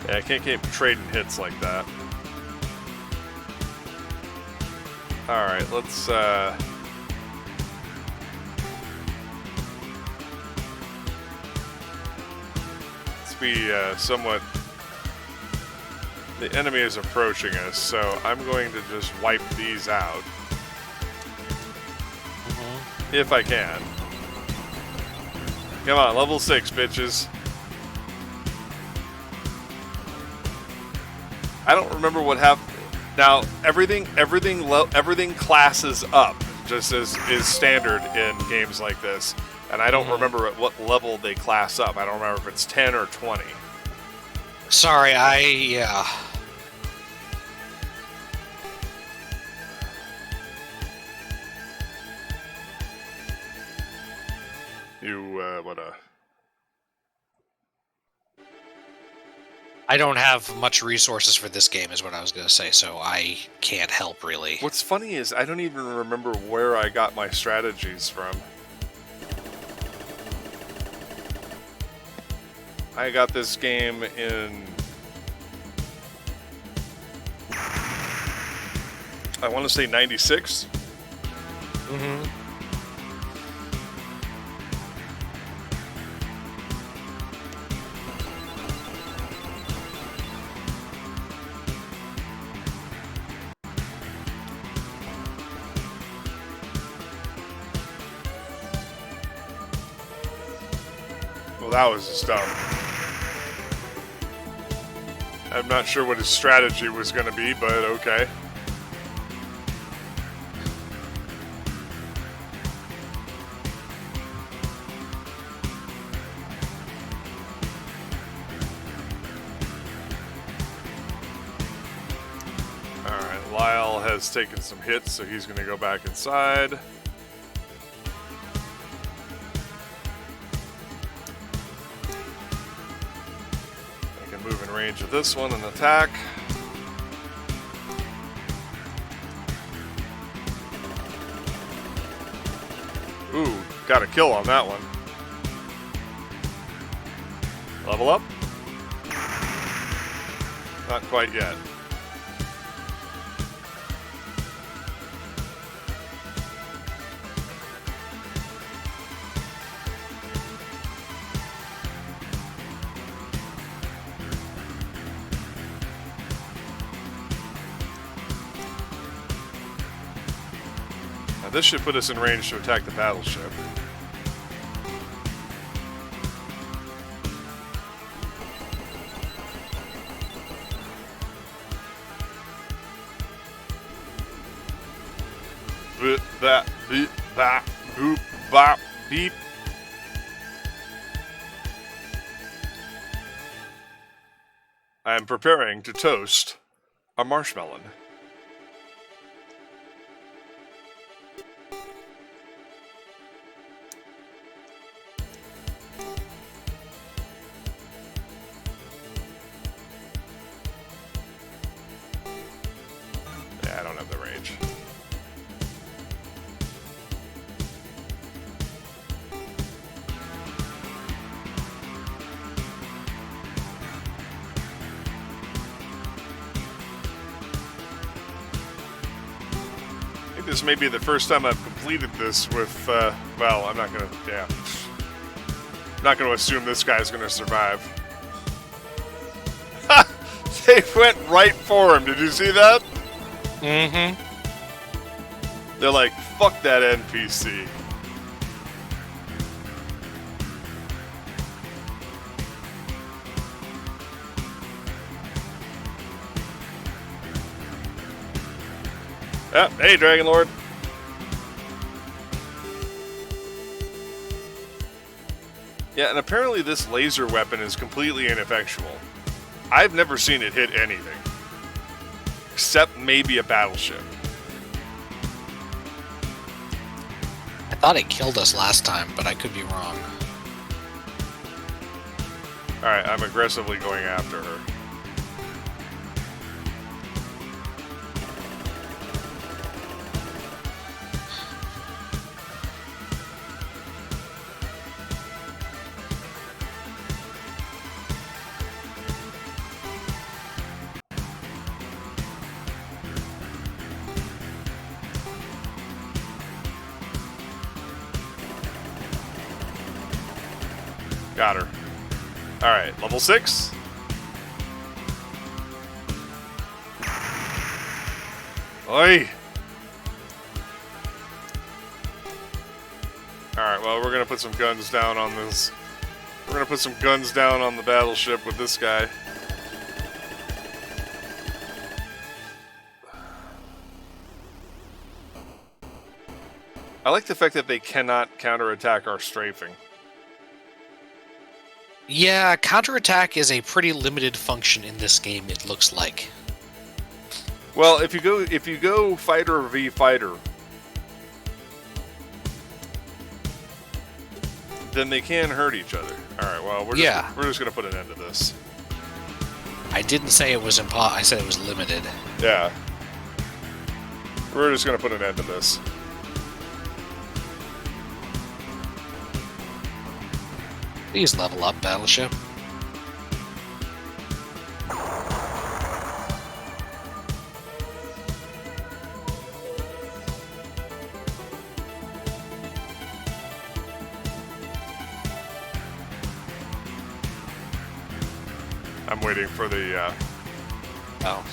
Yeah, I can't keep trading hits like that. Alright, let's be somewhat... The enemy is approaching us, so I'm going to just wipe these out. If I can. Come on, level 6, bitches. I don't remember what happened. Now, everything classes up, just as is standard in games like this. And I don't remember at what level they class up. I don't remember if it's 10 or 20. Sorry, yeah. I don't have much resources for this game, is what I was going to say, so I can't help, really. What's funny is I don't even remember where I got my strategies from. I got this game in... I want to say 96? Mm-hmm. Well, that was just dumb. I'm not sure what his strategy was going to be, but okay. Alright, Lyle has taken some hits, so he's going to go back inside. Move in range of this one and attack. Ooh, got a kill on that one. Level up? Not quite yet. Now, this should put us in range to attack the battleship. That beep, bop, boop, bop, beep. I am preparing to toast a marshmallow. Yeah, I don't have the range. I think this may be the first time I've completed this with, well, I'm not gonna, yeah. I'm not gonna assume this guy's gonna survive. They went right for him, did you see that? Mm-hmm. They're like, fuck that NPC. Ah, hey, Dragon Lord. Yeah, and apparently this laser weapon is completely ineffectual. I've never seen it hit anything. Except maybe a battleship. I thought it killed us last time, but I could be wrong. Alright, I'm aggressively going after her. Got her. Alright, level 6. Oi! Alright, well, we're gonna put some guns down on this. We're gonna put some guns down on the battleship with this guy. I like the fact that they cannot counterattack our strafing. Yeah, counterattack is a pretty limited function in this game, it looks like. Well, if you go fighter v fighter, then they can hurt each other. All right, well, we're just gonna put an end to this. I didn't say it was I said it was limited. Yeah, we're just gonna put an end to this. Please level up, battleship. I'm waiting for the, Oh.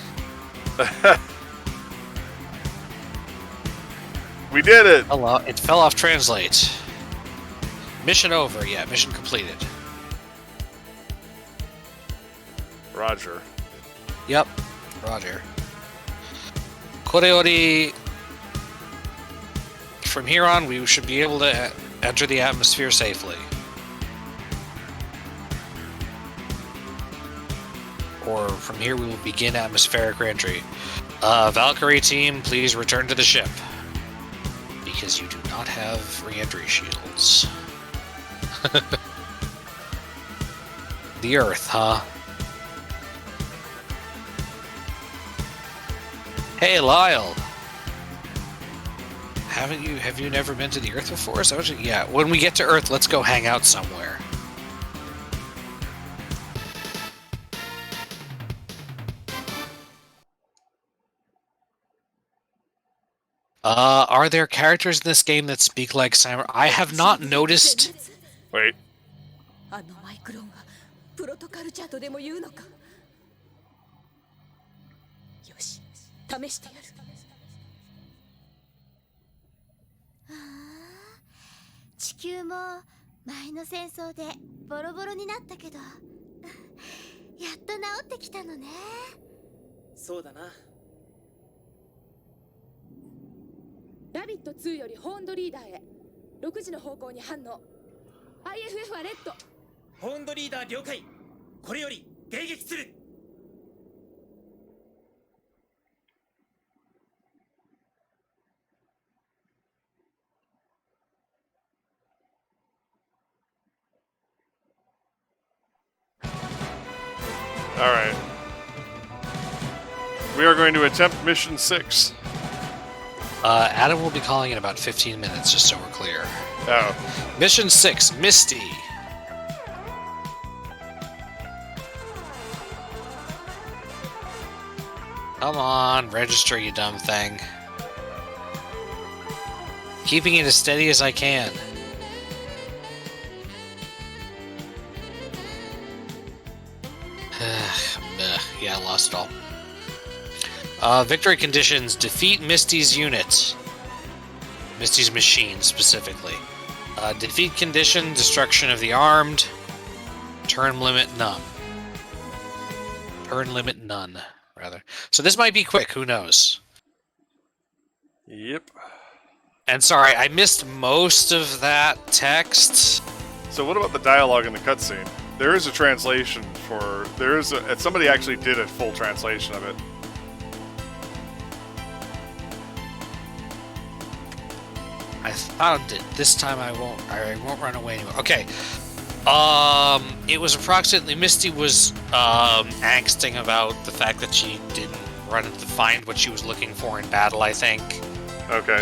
We did it! It fell off translate. Mission over, yeah, mission completed. Roger. Yep, roger. Koreori. From here on, we should be able to enter the atmosphere safely. Or from here, we will begin atmospheric reentry. Valkyrie team, please return to the ship. Because you do not have reentry shields. The Earth, huh? Hey, Lyle. Have you never been to the Earth before? So, yeah, when we get to Earth, let's go hang out somewhere. Are there characters in this game that speak like Samurai? I have not noticed. Wait. 地球も前の戦争でボロボロになったけど、やっと治ってきたのね。そうだな。ラビット2よりホーンドリーダーへ。6時の方向に反応。IFF はレッド。ホーンドリーダー了解。これより迎撃する。All right. We are going to attempt mission 6. Adam will be calling in about 15 minutes, just so we're clear. Oh. Mission 6, Misty. Come on, register, you dumb thing. Keeping it as steady as I can. Yeah, I lost it all. Victory conditions: defeat Misty's unit. Misty's machine, specifically. Defeat condition: destruction of the armed. Turn limit none. Turn limit none, rather. So this might be quick, who knows? Yep. And sorry, I missed most of that text. So what about the dialogue in the cutscene? There is a translation for... somebody actually did a full translation of it. I found it. This time I won't run away anymore. Okay. It was approximately... Misty was angsting about the fact that she didn't run to find what she was looking for in battle, I think. Okay.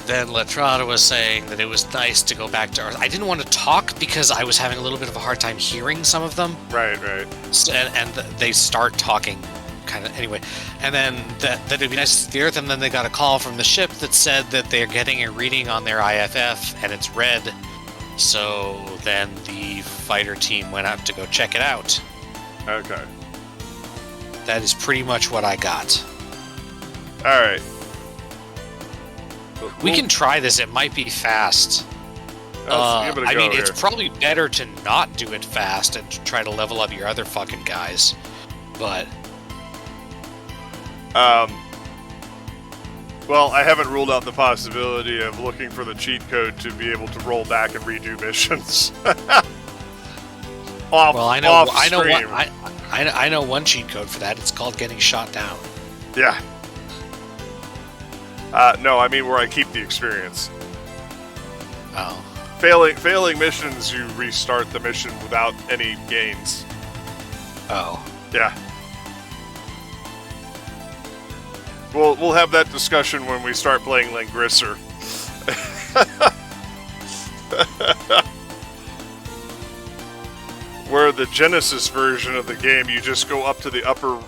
Then Latrada was saying that it was nice to go back to Earth. I didn't want to talk because I was having a little bit of a hard time hearing some of them. Right. And they start talking kind of anyway. And then that it'd be nice to see the Earth, and then they got a call from the ship that said that they're getting a reading on their IFF, and it's red. So then the fighter team went out to go check it out. Okay. That is pretty much what I got. Alright. We can try this. It might be fast. Let's give it a I go mean, here. it's probably better to not do it fast and try to level up your other fucking guys. But... Well, I haven't ruled out the possibility of looking for the cheat code to be able to roll back and redo missions. I know one cheat code for that. It's called getting shot down. Yeah. No, I mean where I keep the experience. Oh. Failing missions, you restart the mission without any gains. Oh. Yeah. We'll have that discussion when we start playing Langrisser. Where the Genesis version of the game, you just go up to the upper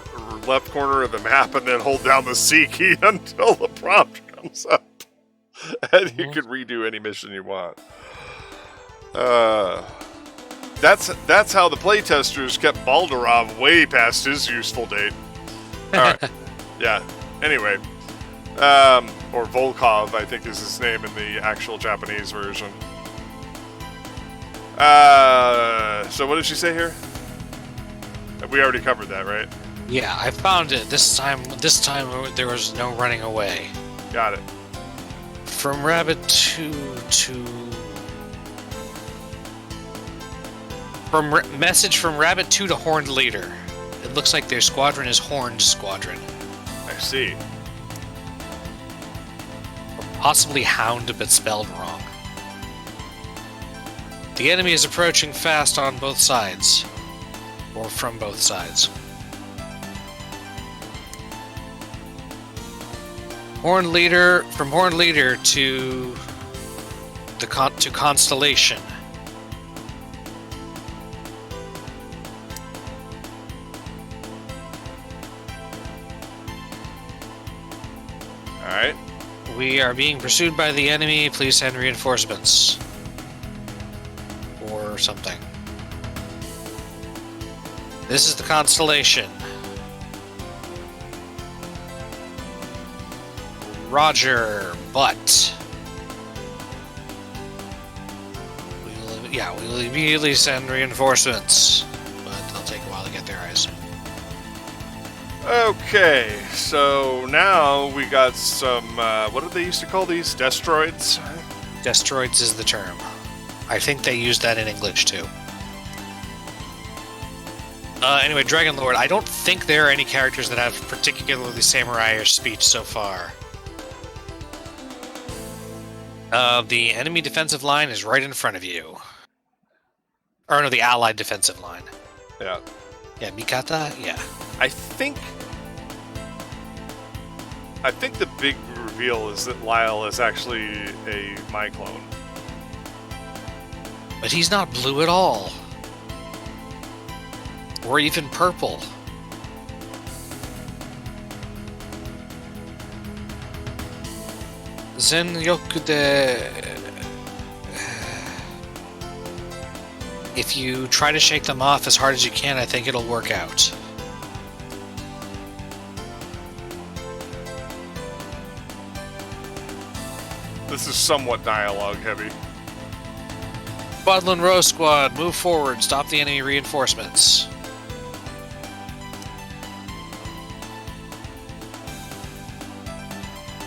left corner of the map and then hold down the C key until the prompt comes up. And you can redo any mission you want. That's how the playtesters kept Balderov way past his useful date. Alright. Yeah. Anyway. Or Volkov, I think is his name in the actual Japanese version. So what did she say here? We already covered that, right? Yeah, I found it. This time there was no running away. Got it. From Rabbit 2 to... Message from Rabbit 2 to Horned Leader. It looks like their squadron is Horned Squadron. I see. Or possibly Hound, but spelled wrong. The enemy is approaching fast on both sides. Or from both sides. Horned Leader, from Horned Leader to Constellation. Alright. We are being pursued by the enemy. Please send reinforcements. Or something. This is the Constellation. Roger, but we will immediately send reinforcements, but they'll take a while to get there, I assume. Okay, so now we got some, what did they used to call these? Destroids? Destroids is the term. I think they use that in English, too. Anyway, Dragon Lord, I don't think there are any characters that have particularly samurai-ish speech so far. The enemy defensive line is right in front of you. Or no, the allied defensive line. Yeah. Yeah, Mikata? Yeah. I think the big reveal is that Lyle is actually a my clone. But he's not blue at all. Or even purple. Zen Yokude. If you try to shake them off as hard as you can, I think it'll work out. This is somewhat dialogue heavy. Budlin Row Squad, move forward, stop the enemy reinforcements.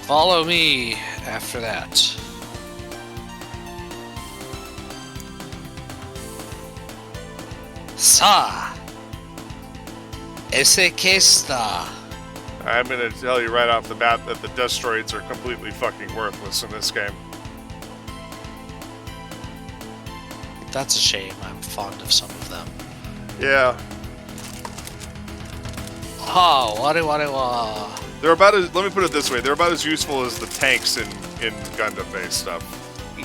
Follow me after that. Sa. Ese que está. I'm gonna tell you right off the bat that the Destroids are completely fucking worthless in this game. That's a shame. I'm fond of some of them. Yeah. Ha, ware. They're about as, let me put it this way, they're about as useful as the tanks in Gundam-based stuff.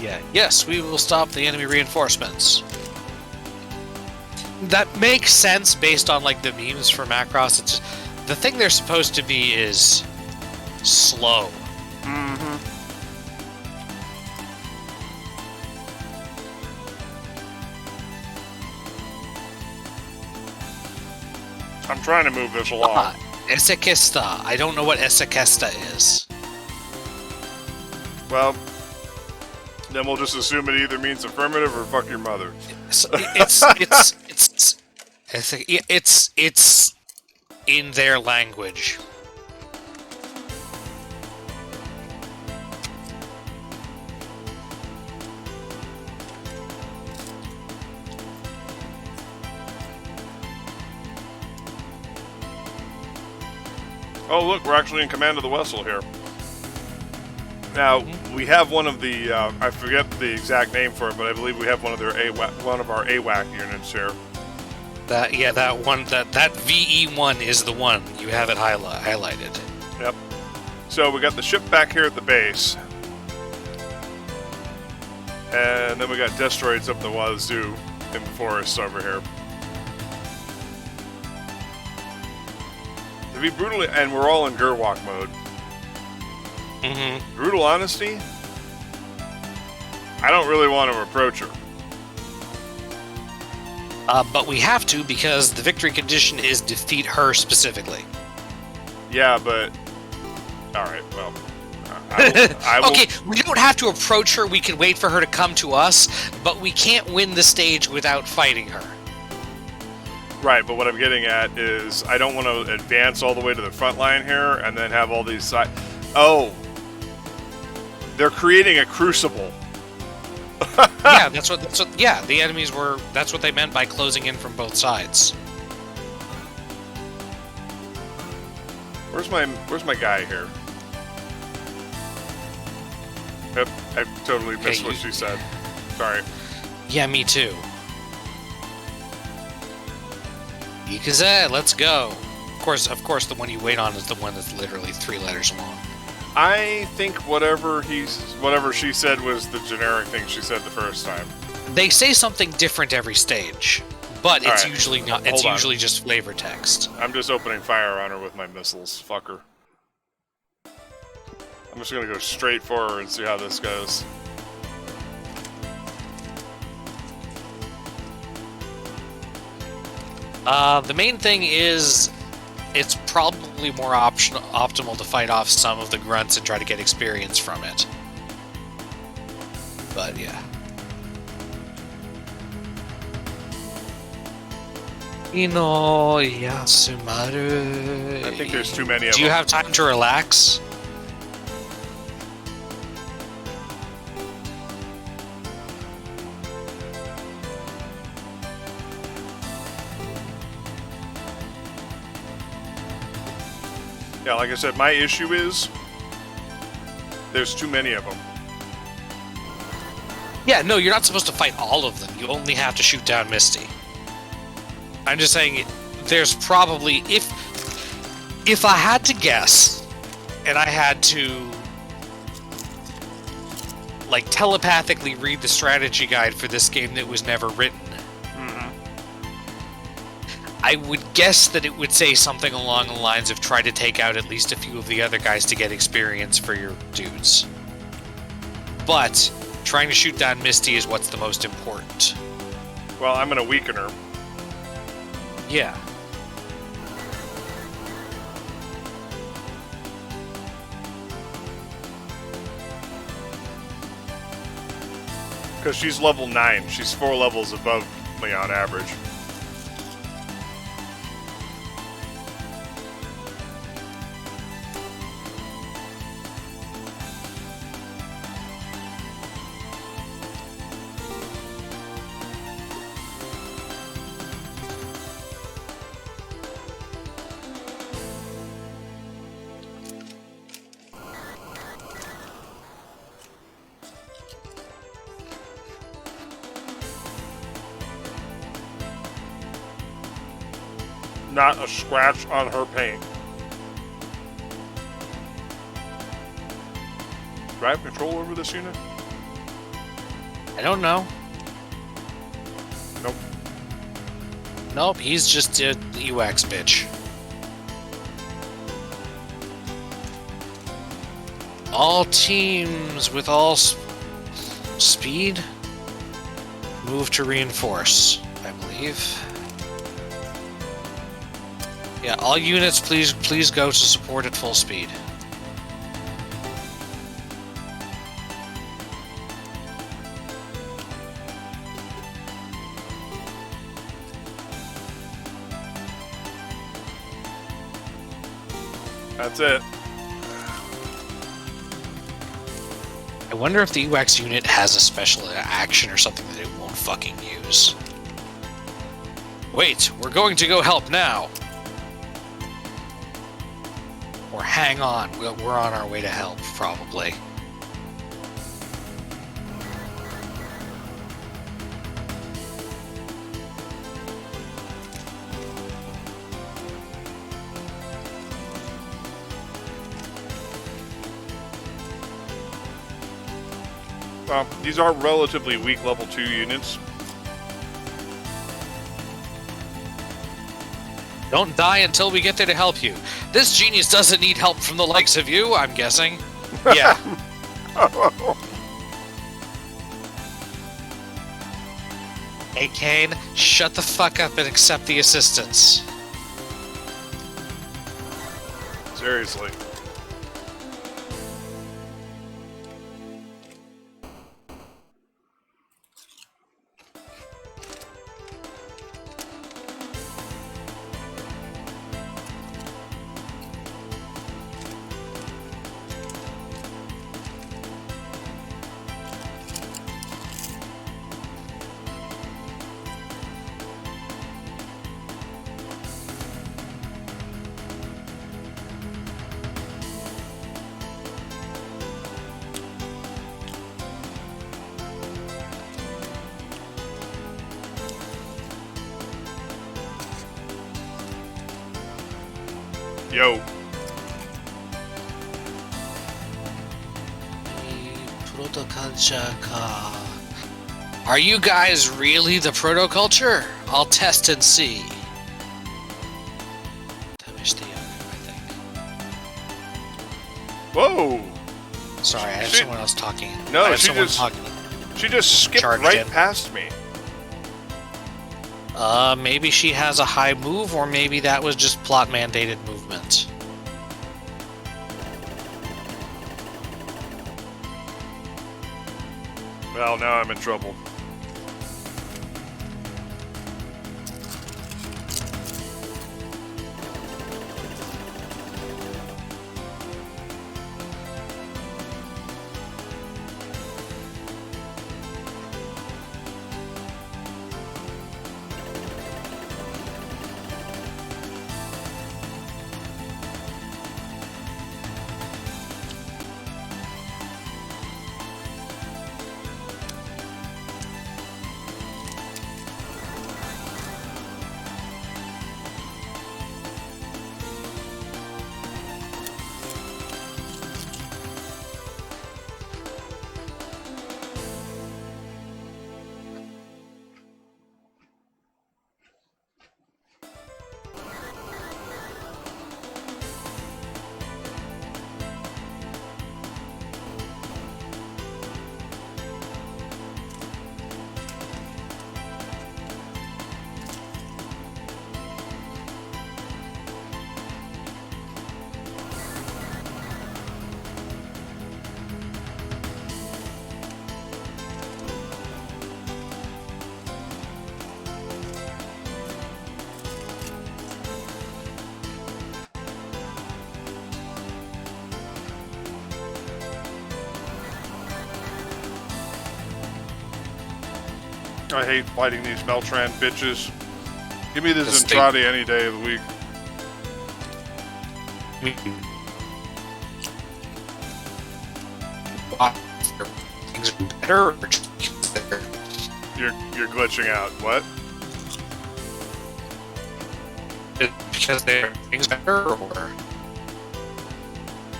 Yeah. Yes, we will stop the enemy reinforcements. That makes sense based on like the memes for Macross. It's the thing they're supposed to be is slow. Mm-hmm. I'm trying to move this along. Esekesta. I don't know what Esekesta is. Well, then we'll just assume it either means affirmative or fuck your mother. It's in their language. Oh, look, we're actually in command of the vessel here. Now, we have one of the, I forget the exact name for it, but I believe we have one of our AWAC units here. That VE1 is the one. You have it highlighted. Yep. So we got the ship back here at the base. And then we got Destroids up the wazoo in the forests over here. To be brutally, and we're all in Gerwalk mode. Mm-hmm. Brutal honesty, I don't really want to approach her. But we have to because the victory condition is defeat her specifically. Yeah, but all right. Well, I will. Okay, we don't have to approach her. We can wait for her to come to us, but we can't win the stage without fighting her. Right, but what I'm getting at is I don't want to advance all the way to the front line here and then have all these side. Oh, they're creating a crucible. Yeah, that's what. Yeah, the enemies were. That's what they meant by closing in from both sides. Where's my guy here? Yep, I totally missed what she said. Sorry. Yeah, me too. Yikaze, let's go. Of course, the one you wait on is the one that's literally 3 letters long. I think whatever she said was the generic thing she said the first time. They say something different every stage, but it's Alright, usually not. It's usually just flavor text. I'm just opening fire on her with my missiles. Fuck her. I'm just gonna go straight for her and see how this goes. The main thing is it's probably more optimal to fight off some of the grunts and try to get experience from it. But yeah. Ino Yasumaru. I think there's too many of Do them. you have time to relax? Yeah, like I said, my issue is there's too many of them. Yeah, no, you're not supposed to fight all of them. You only have to shoot down Misty. I'm just saying, there's probably, if I had to guess, and I had to, like, telepathically read the strategy guide for this game that was never written, I would guess that it would say something along the lines of try to take out at least a few of the other guys to get experience for your dudes. But trying to shoot down Misty is what's the most important. Well, I'm going to weaken her. Yeah. Because she's level 9. She's 4 levels above me on average. Not a scratch on her paint. Do I have control over this unit? I don't know. Nope. Nope, he's just a UX bitch. All teams with all speed move to reinforce, I believe. Yeah, all units please go to support at full speed. That's it. I wonder if the UX unit has a special action or something that it won't fucking use. Wait, we're going to go help now. Or hang on, we're on our way to help, probably. These are relatively weak level 2 units. Don't die until we get there to help you. This genius doesn't need help from the likes of you, I'm guessing. Yeah. Hey, Kane, shut the fuck up and accept the assistance. Seriously. Yo. Are you guys really the protoculture? I'll test and see. Whoa. Sorry, I have She- someone else talking. No, I have she someone just- talking. She just skipped Charged right in. past me. Maybe she has a high move, or maybe that was just plot mandated movement. Well, now I'm in trouble. I hate fighting these Beltran bitches. Give me this Zentradi any day of the week. Things are better, or just You're glitching out. What? because they're things better, or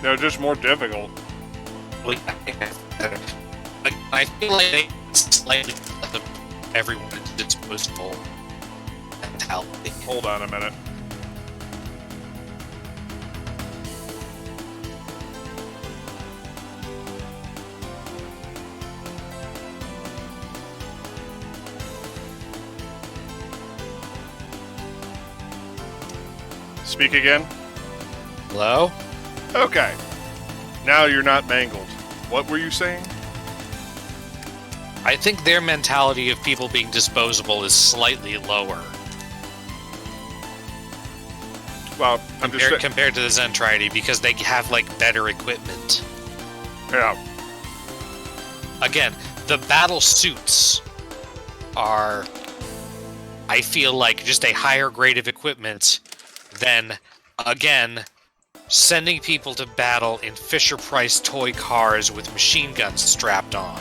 They're just more difficult. like, I feel like they slightly everyone is disposable mentality. Hold on a minute. Speak again? Hello? Okay. Now you're not mangled. What were you saying? I think their mentality of people being disposable is slightly lower Well, I'm just compared to the Zentradi because they have like better equipment. yeah. Again, the battle suits are, I feel like, just a higher grade of equipment than, again, sending people to battle in Fisher-Price toy cars with machine guns strapped on.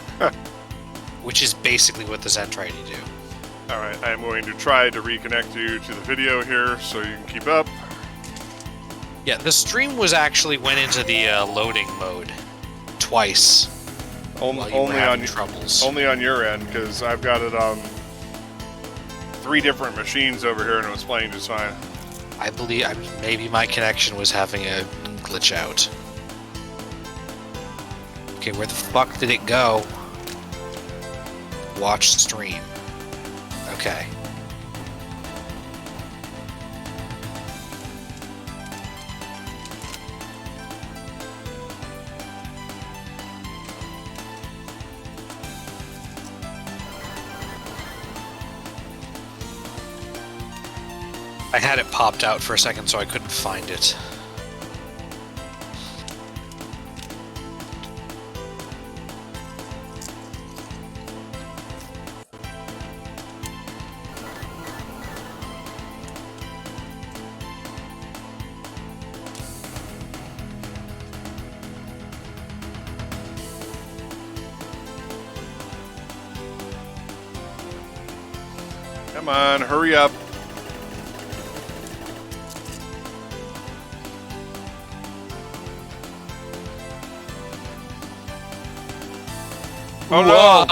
Which is basically what the Zentradi do. Alright, I'm going to try to reconnect you to the video here so you can keep up. Yeah, the stream went into the loading mode twice. While you were having troubles. Only on your end, because I've got it on 3 different machines over here and it was playing just fine. I believe maybe my connection was having a glitch out. Okay, where the fuck did it go? Watch stream. Okay. I had it popped out for a second, so I couldn't find it. Come on, hurry up. Oh no!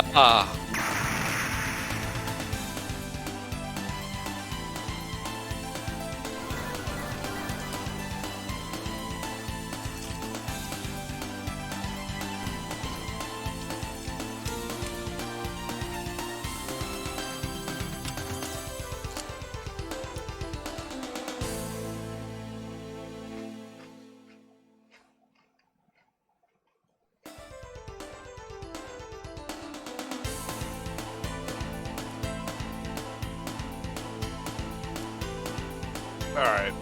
Alright.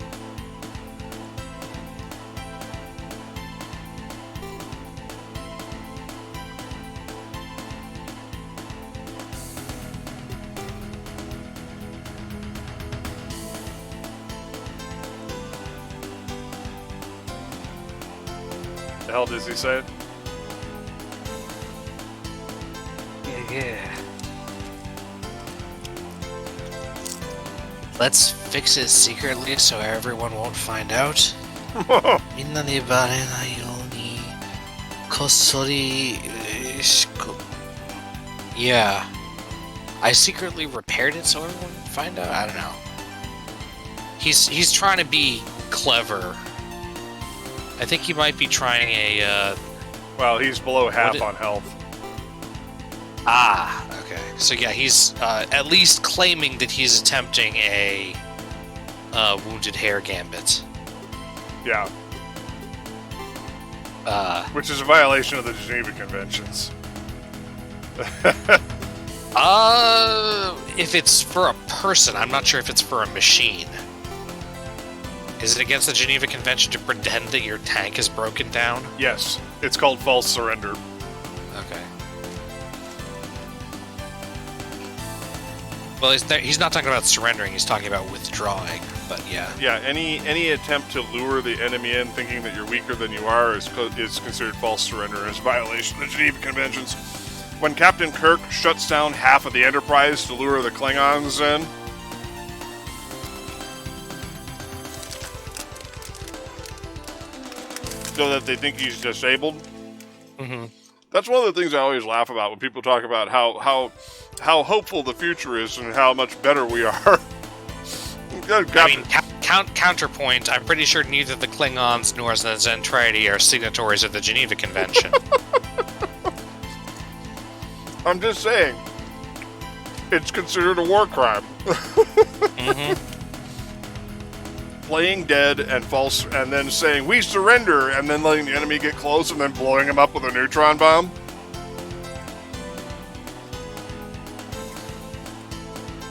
The hell does he say? Yeah. Let's fix it secretly so everyone won't find out. みんなにバレないようにこっそりYeah. I secretly repaired it so everyone would find out? I don't know. He's trying to be clever. I think he might be trying a Well, he's below half What on health. okay. So yeah, he's at least claiming that he's attempting a wounded hare gambit. Yeah. Which is a violation of the Geneva Conventions. If it's for a person, I'm not sure if it's for a machine. Is it against the Geneva Convention to pretend that your tank is broken down? Yes, it's called false surrender. Okay. Well, he's not talking about surrendering, he's talking about withdrawing, but yeah. Yeah, any attempt to lure the enemy in thinking that you're weaker than you are is considered false surrender as a violation of the Geneva Conventions. When Captain Kirk shuts down half of the Enterprise to lure the Klingons in, so that they think he's disabled. Mm-hmm. That's one of the things I always laugh about when people talk about how hopeful the future is and how much better we are. I mean, counterpoint, I'm pretty sure neither the Klingons nor the Zentradi are signatories of the Geneva Convention. I'm just saying, it's considered a war crime. Mm-hmm. Playing dead and false, and then saying we surrender, and then letting the enemy get close, and then blowing him up with a neutron bomb.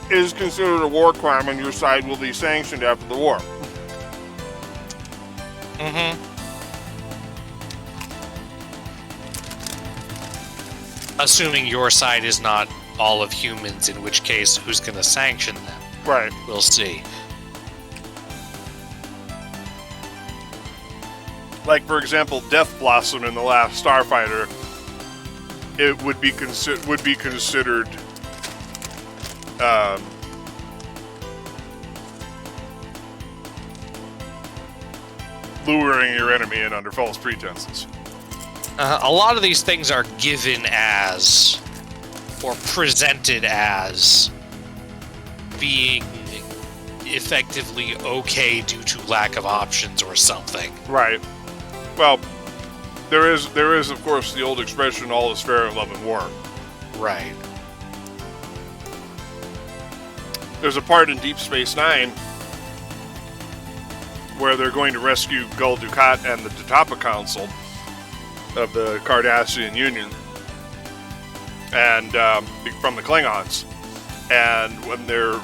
Is considered a war crime, and your side will be sanctioned after the war. Mm-hmm. Assuming your side is not all of humans, in which case, who's going to sanction them? Right. We'll see. Like, for example, Death Blossom in the last Starfighter, it would be considered luring your enemy in under false pretenses. A lot of these things are given as, or presented as, being effectively okay due to lack of options or something. Right. Well, there is of course the old expression, all is fair in love and war. Right. There's a part in Deep Space Nine where they're going to rescue Gul Dukat and the Tatapa Council of the Cardassian Union, and from the Klingons. And when they're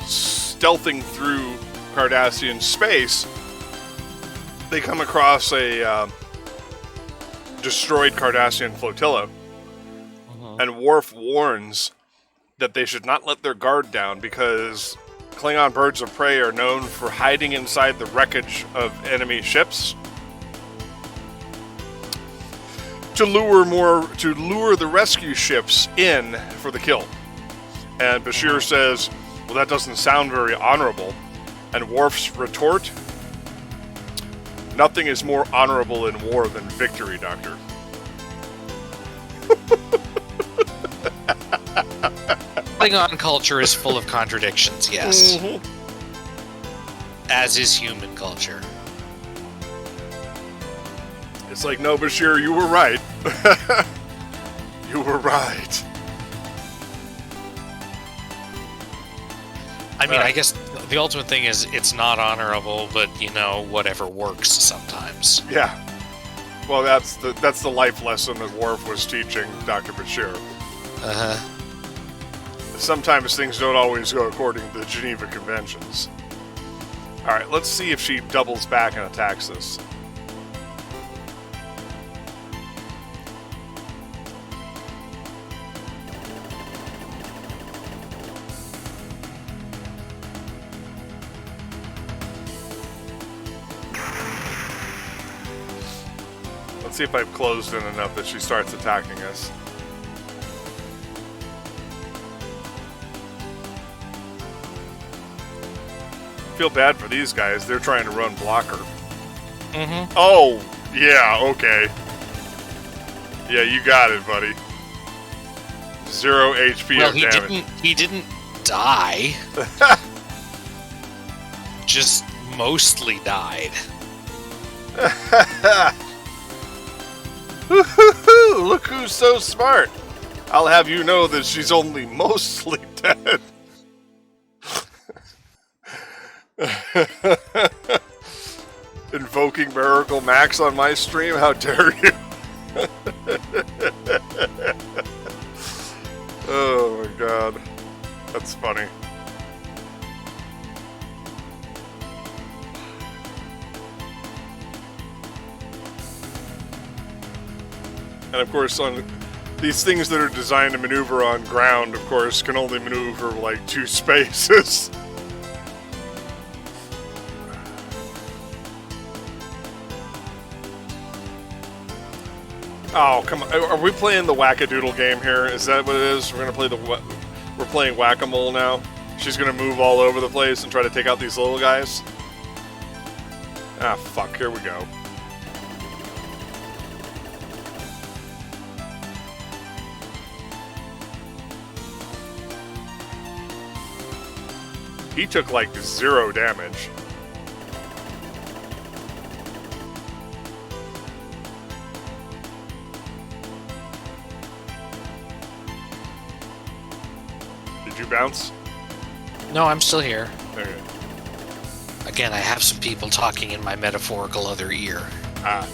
stealthing through Cardassian space, they come across a destroyed Cardassian flotilla, and Worf warns that they should not let their guard down because Klingon birds of prey are known for hiding inside the wreckage of enemy ships to lure the rescue ships in for the kill. And Bashir says, well, that doesn't sound very honorable. And Worf's retort, nothing is more honorable in war than victory, Doctor. Klingon culture is full of contradictions, yes. Mm-hmm. As is human culture. It's like, no, Bashir, you were right. You were right. I mean, I guess the ultimate thing is it's not honorable, but, you know, whatever works sometimes. Yeah. Well, that's the life lesson that Worf was teaching Dr. Bashir. Uh-huh. Sometimes things don't always go according to the Geneva Conventions. Alright, let's see if she doubles back and attacks us. Let's see if I've closed in enough that she starts attacking us. Feel bad for these guys. They're trying to run blocker. Mm-hmm. Oh, yeah, okay. Yeah, you got it, buddy. 0 HP Well, of damage. he didn't die. Just mostly died. Look who's so smart. I'll have you know that she's only mostly dead. Invoking Miracle Max on my stream? How dare you? Oh my god. That's funny. And of course, on these things that are designed to maneuver on ground, of course, can only maneuver like 2 spaces. Oh, come on. Are we playing the whack-a-doodle game here? Is that what it is? We're gonna play we're playing whack-a-mole now? She's gonna move all over the place and try to take out these little guys? Ah, fuck. Here we go. He took like 0 damage. Did you bounce? No, I'm still here. Okay. Again, I have some people talking in my metaphorical other ear. Ah.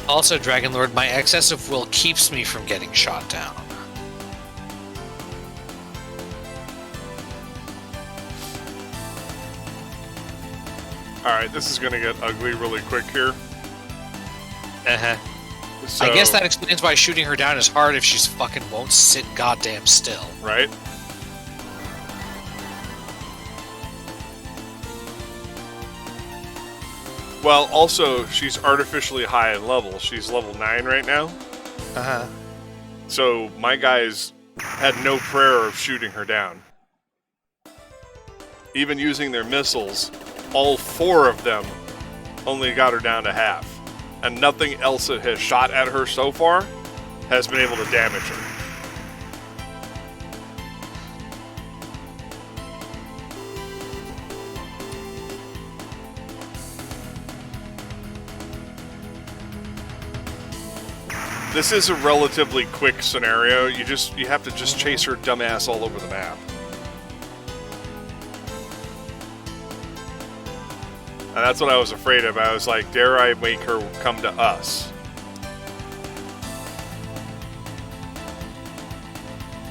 Also, Dragonlord, my excess of will keeps me from getting shot down. Alright, this is gonna get ugly really quick here. Uh-huh. So, I guess that explains why shooting her down is hard if she's fucking won't sit goddamn still. Right? Well, also, she's artificially high in level. She's level 9 right now. Uh-huh. So, my guys had no prayer of shooting her down. Even using their missiles, all 4 of them only got her down to half. And nothing else that has shot at her so far has been able to damage her. This is a relatively quick scenario. You have to just chase her dumbass all over the map. And that's what I was afraid of. I was like, dare I make her come to us?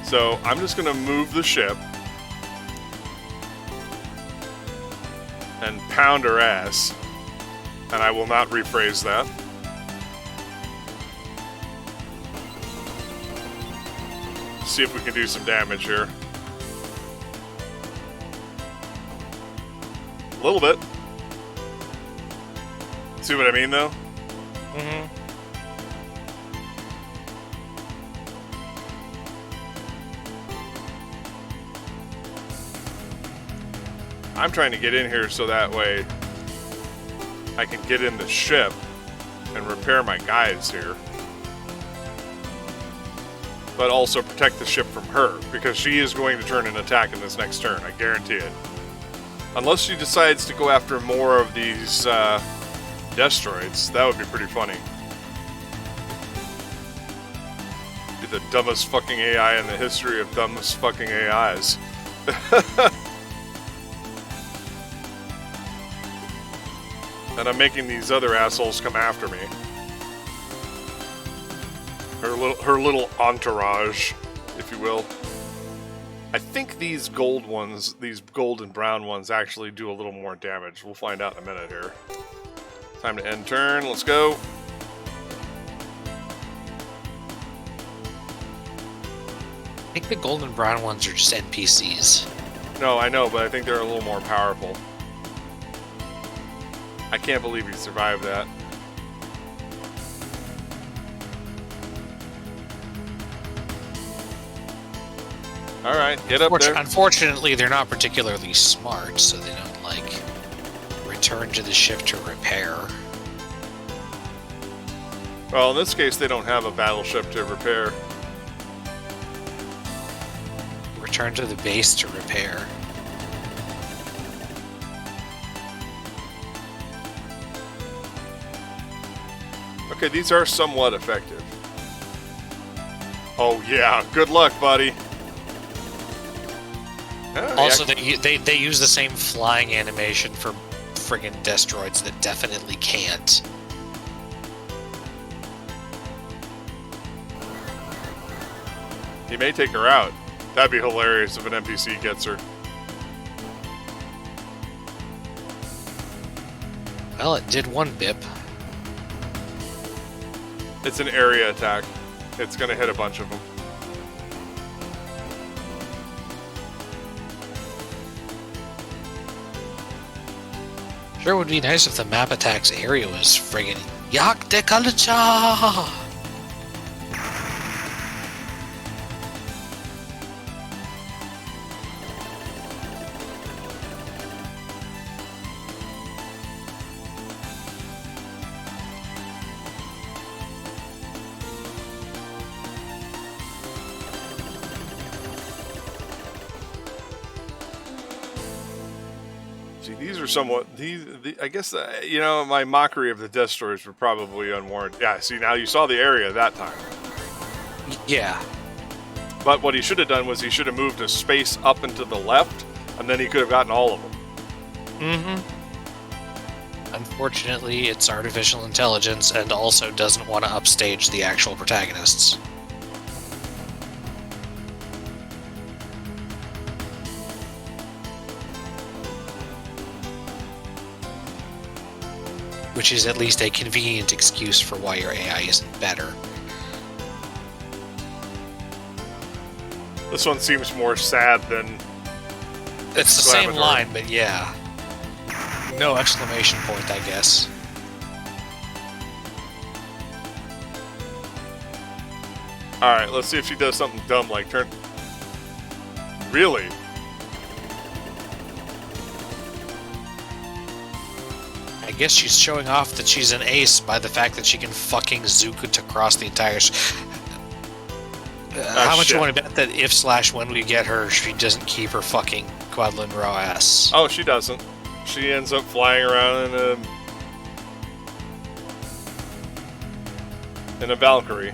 So I'm just going to move the ship and pound her ass. And I will not rephrase that. See if we can do some damage here. A little bit. See what I mean, though? Mm-hmm. I'm trying to get in here so that way I can get in the ship and repair my guys here. But also protect the ship from her, because she is going to turn an attack in this next turn, I guarantee it. Unless she decides to go after more of these destroids, that would be pretty funny. Be the dumbest fucking AI in the history of dumbest fucking AIs. And I'm making these other assholes come after me. Her little entourage, if you will. I think these gold ones, these gold and brown ones, actually do a little more damage. We'll find out in a minute here. Time to end turn. Let's go. I think the gold and brown ones are just NPCs. No, I know, but I think they're a little more powerful. I can't believe he survived that. Alright, get up there. Unfortunately, they're not particularly smart, so they don't, like, return to the ship to repair. Well, in this case, they don't have a battleship to repair. Return to the base to repair. Okay, these are somewhat effective. Oh yeah, good luck, buddy. Oh, Also, yeah. they use the same flying animation for friggin' destroids that definitely can't. He may take her out. That'd be hilarious if an NPC gets her. Well, it did one bip. It's an area attack. It's gonna hit a bunch of them. Sure would be nice if the map attack's area was friggin' Yak de Kalacha! See, these are somewhat. I guess you know, my mockery of the Death Destroyers were probably unwarranted. Yeah. See, now you saw the area that time. Yeah. But what he should have done was he should have moved a space up and to the left, and then he could have gotten all of them. Mm-hmm. Unfortunately, it's artificial intelligence and also doesn't want to upstage the actual protagonists. Which is at least a convenient excuse for why your AI isn't better. This one seems more sad than. It's the same exclamatory. line, but yeah. No exclamation point, I guess. Alright, let's see if she does something dumb like turn. Really? I guess she's showing off that she's an ace by the fact that she can fucking Zuka to cross the entire. How much shit. you want to bet that if/when we get her, she doesn't keep her fucking Quadlin Row ass? Oh, she doesn't. She ends up flying around in a Valkyrie.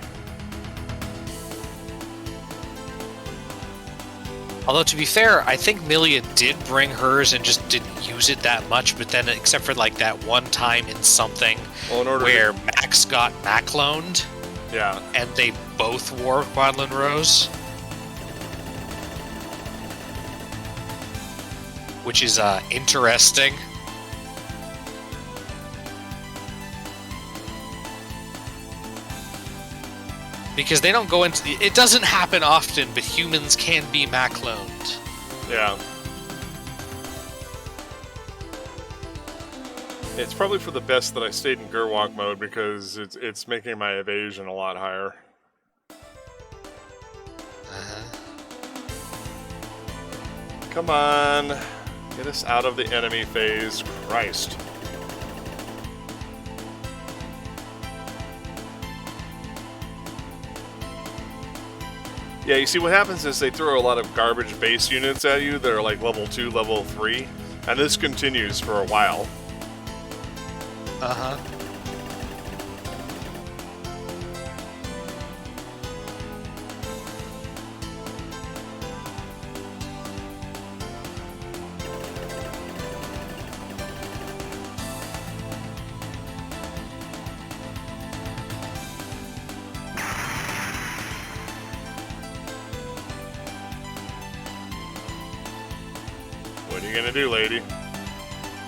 Although, to be fair, I think Milia did bring hers and just didn't use it that much, but then, except for like that one time in something Well, in order where Max got Macloned yeah. and they both wore Quadlin Rows. Which is interesting. Because they don't go into it doesn't happen often, but humans can be Macloned. Yeah. It's probably for the best that I stayed in Gerwalk mode because it's making my evasion a lot higher. Come on. Get us out of the enemy phase. Christ. Yeah, you see what happens is they throw a lot of garbage base units at you that are like level 2, level 3, and this continues for a while. Uh-huh. you gonna do, lady?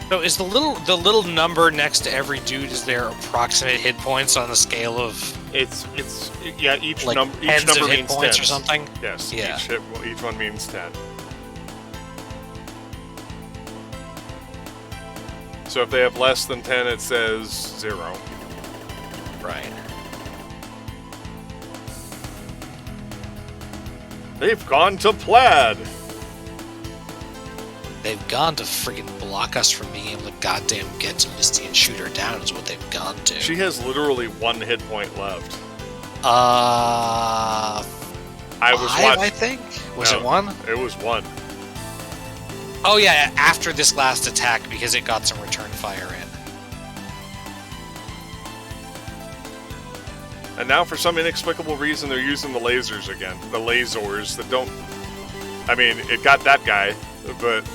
So is the little number next to every dude, is their approximate hit points on the scale of Yeah, each like number tens of hit means points 10 or something? Yes. Yeah. Each one means 10. So if they have less than 10, it says 0. Right. They've gone to plaid. They've gone to freaking block us from being able to goddamn get to Misty and shoot her down is what they've gone to. She has literally 1 hit point left. I was five, watching. I think? Was No. it 1? It was 1. Oh yeah, after this last attack because it got some return fire in. And now, for some inexplicable reason, they're using the lasers again. The lasers that don't... I mean, it got that guy, but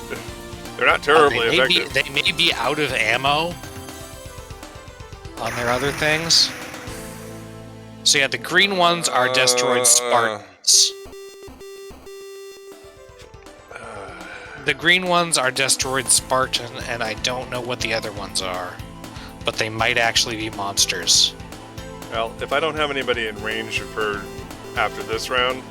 they're not terribly effective. They may be out of ammo on their other things. So yeah, the green ones are Destroyed Spartans. The green ones are Destroyed Spartan, and I don't know what the other ones are. But they might actually be monsters. Well, if I don't have anybody in range of her after this round,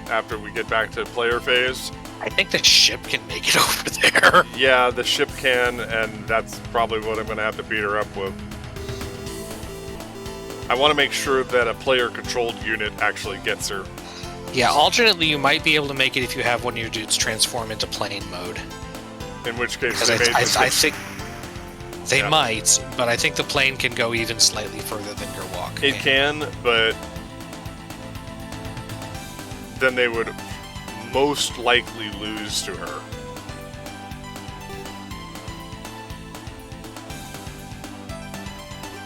after we get back to player phase... I think the ship can make it over there. Yeah, the ship can, and that's probably what I'm going to have to beat her up with. I want to make sure that a player-controlled unit actually gets her. Yeah, alternately, you might be able to make it if you have one of your dudes transform into plane mode. In which case, Because they made this I think they Yeah. might, but I think the plane can go even slightly further than your walk. It can, but then they would most likely lose to her.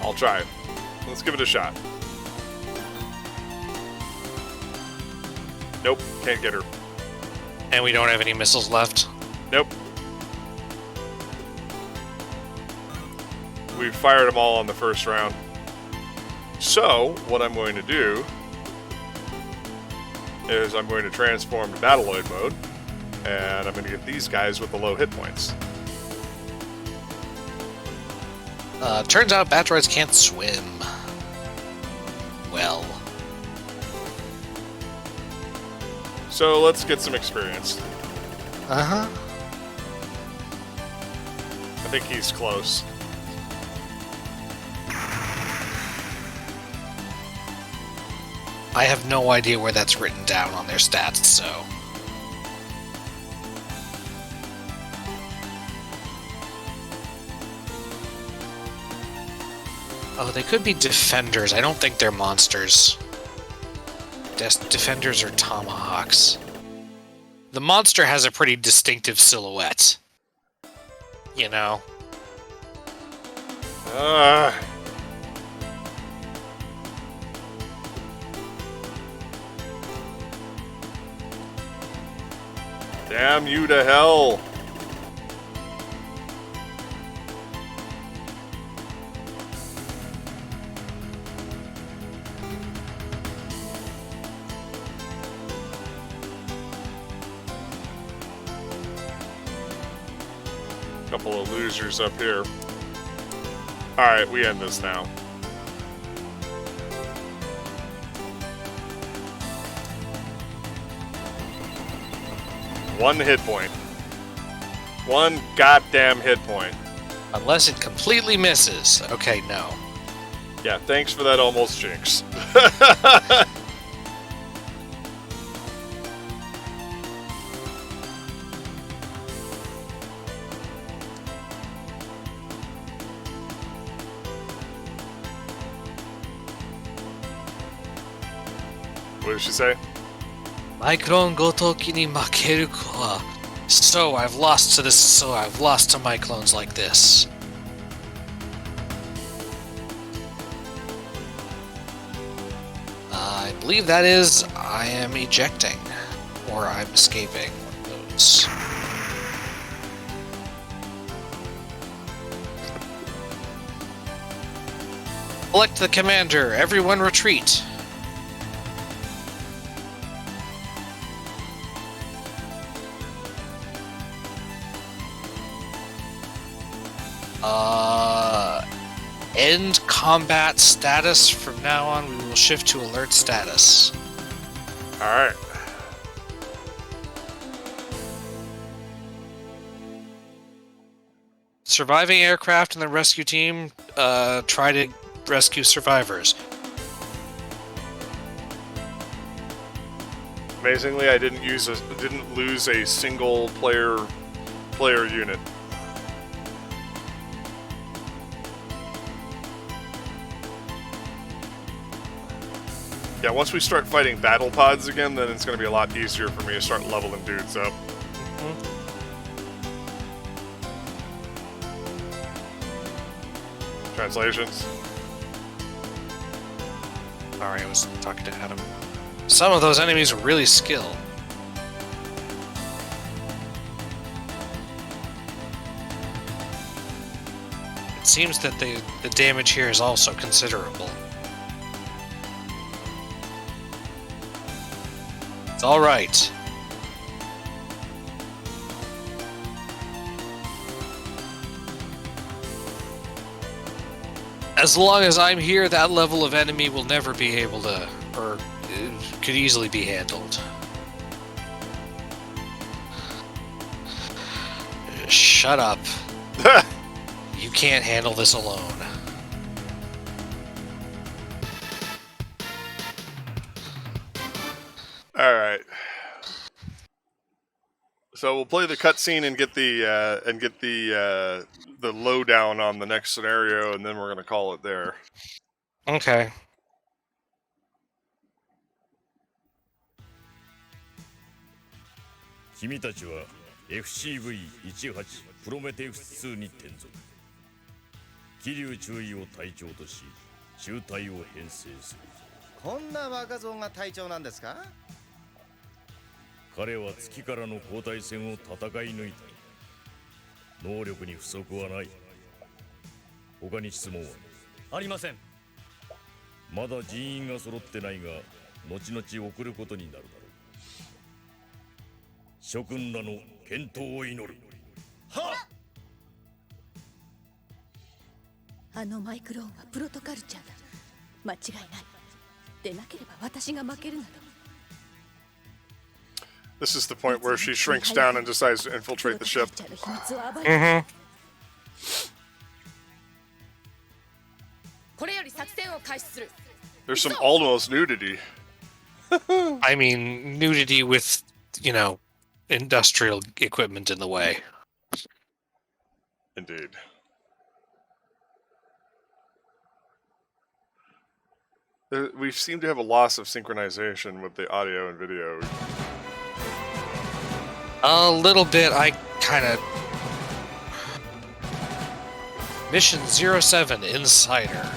I'll try. Let's give it a shot. Nope, can't get her. And we don't have any missiles left. Nope. We fired them all on the first round. So, what I'm going to do is I'm going to transform to Battleoid mode, and I'm going to get these guys with the low hit points. Turns out Batroids can't swim. Well. So, let's get some experience. Uh-huh. I think he's close. I have no idea where that's written down on their stats, so... Oh, they could be defenders. I don't think they're monsters. Defenders are tomahawks. The monster has a pretty distinctive silhouette. You know? Damn you to hell! Couple of losers up here. Alright, we end this now. One hit point. One goddamn hit point. Unless it completely misses. Okay, no. Yeah, thanks for that almost jinx. What did she say? Micron gotoki ni makeru wa. So I've lost to Microns like this. I believe that is I am ejecting. Or I'm escaping. One of those. Elect the commander. Everyone retreat. End combat status. From now on, we will shift to alert status. All right. Surviving aircraft and the rescue team try to rescue survivors. Amazingly, I didn't lose a single player unit. Yeah, once we start fighting battle pods again, then it's going to be a lot easier for me to start leveling dudes up. Translations. Sorry, I was talking to Adam. Some of those enemies are really skilled. It seems that the damage here is also considerable. It's alright. As long as I'm here, that level of enemy will never be able to, or could easily be handled. Shut up. You can't handle this alone. All right. So we'll play the cutscene and get the lowdown on the next scenario, and then we're gonna call it there. Okay. FCV-18 プロメテウス2に転属。気流注意を隊長とし、中隊を編成する。こんな若造が隊長なんですか？彼は月からの交代戦を戦い抜いた。能力に不足はない。他に質問はありません。まだ人員が揃ってないが、後々送ることになるだろう。諸君らの健闘を祈る。はっ！あのマイクローンはプロトカルチャーだ。間違いない。でなければ私が負けるなど。This is the point where she shrinks down and decides to infiltrate the ship. Mm-hmm. これより作戦を開始する。 There's some almost nudity. I mean, nudity with, you know, industrial equipment in the way. Indeed. We seem to have a loss of synchronization with the audio and video. A little bit, I kind of... Mission 07, Insider.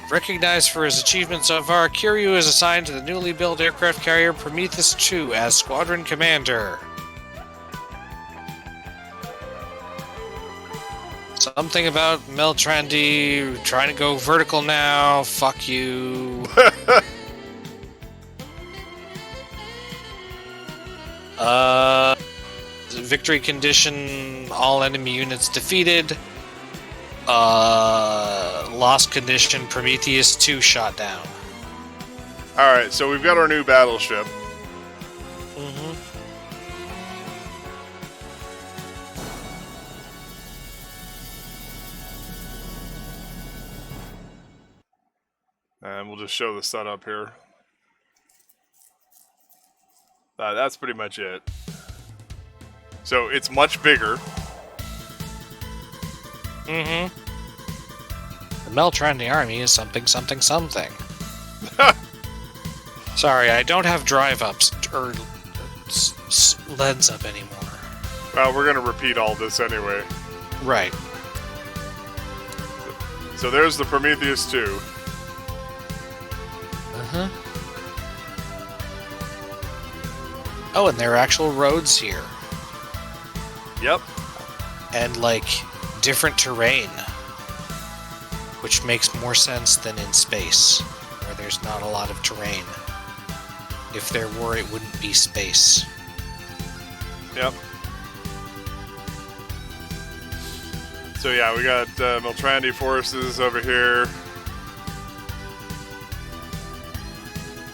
Recognized for his achievements so far, Kiryu is assigned to the newly built aircraft carrier Prometheus 2 as Squadron Commander. Something about Meltrandy trying to go vertical now. Fuck you. Victory condition, all enemy units defeated. Lost condition, Prometheus 2 shot down. Alright, so we've got our new battleship. And we'll just show the setup here. That's pretty much it. So it's much bigger. The Meltrandy army is something, something, something. Sorry, I don't have drive ups or lens up anymore. Well, we're gonna repeat all this anyway. Right. So there's the Prometheus 2. Oh, and there are actual roads here. Yep. And, like, different terrain. Which makes more sense than in space, where there's not a lot of terrain. If there were, it wouldn't be space. Yep. So yeah, we got Miltrandi forces over here.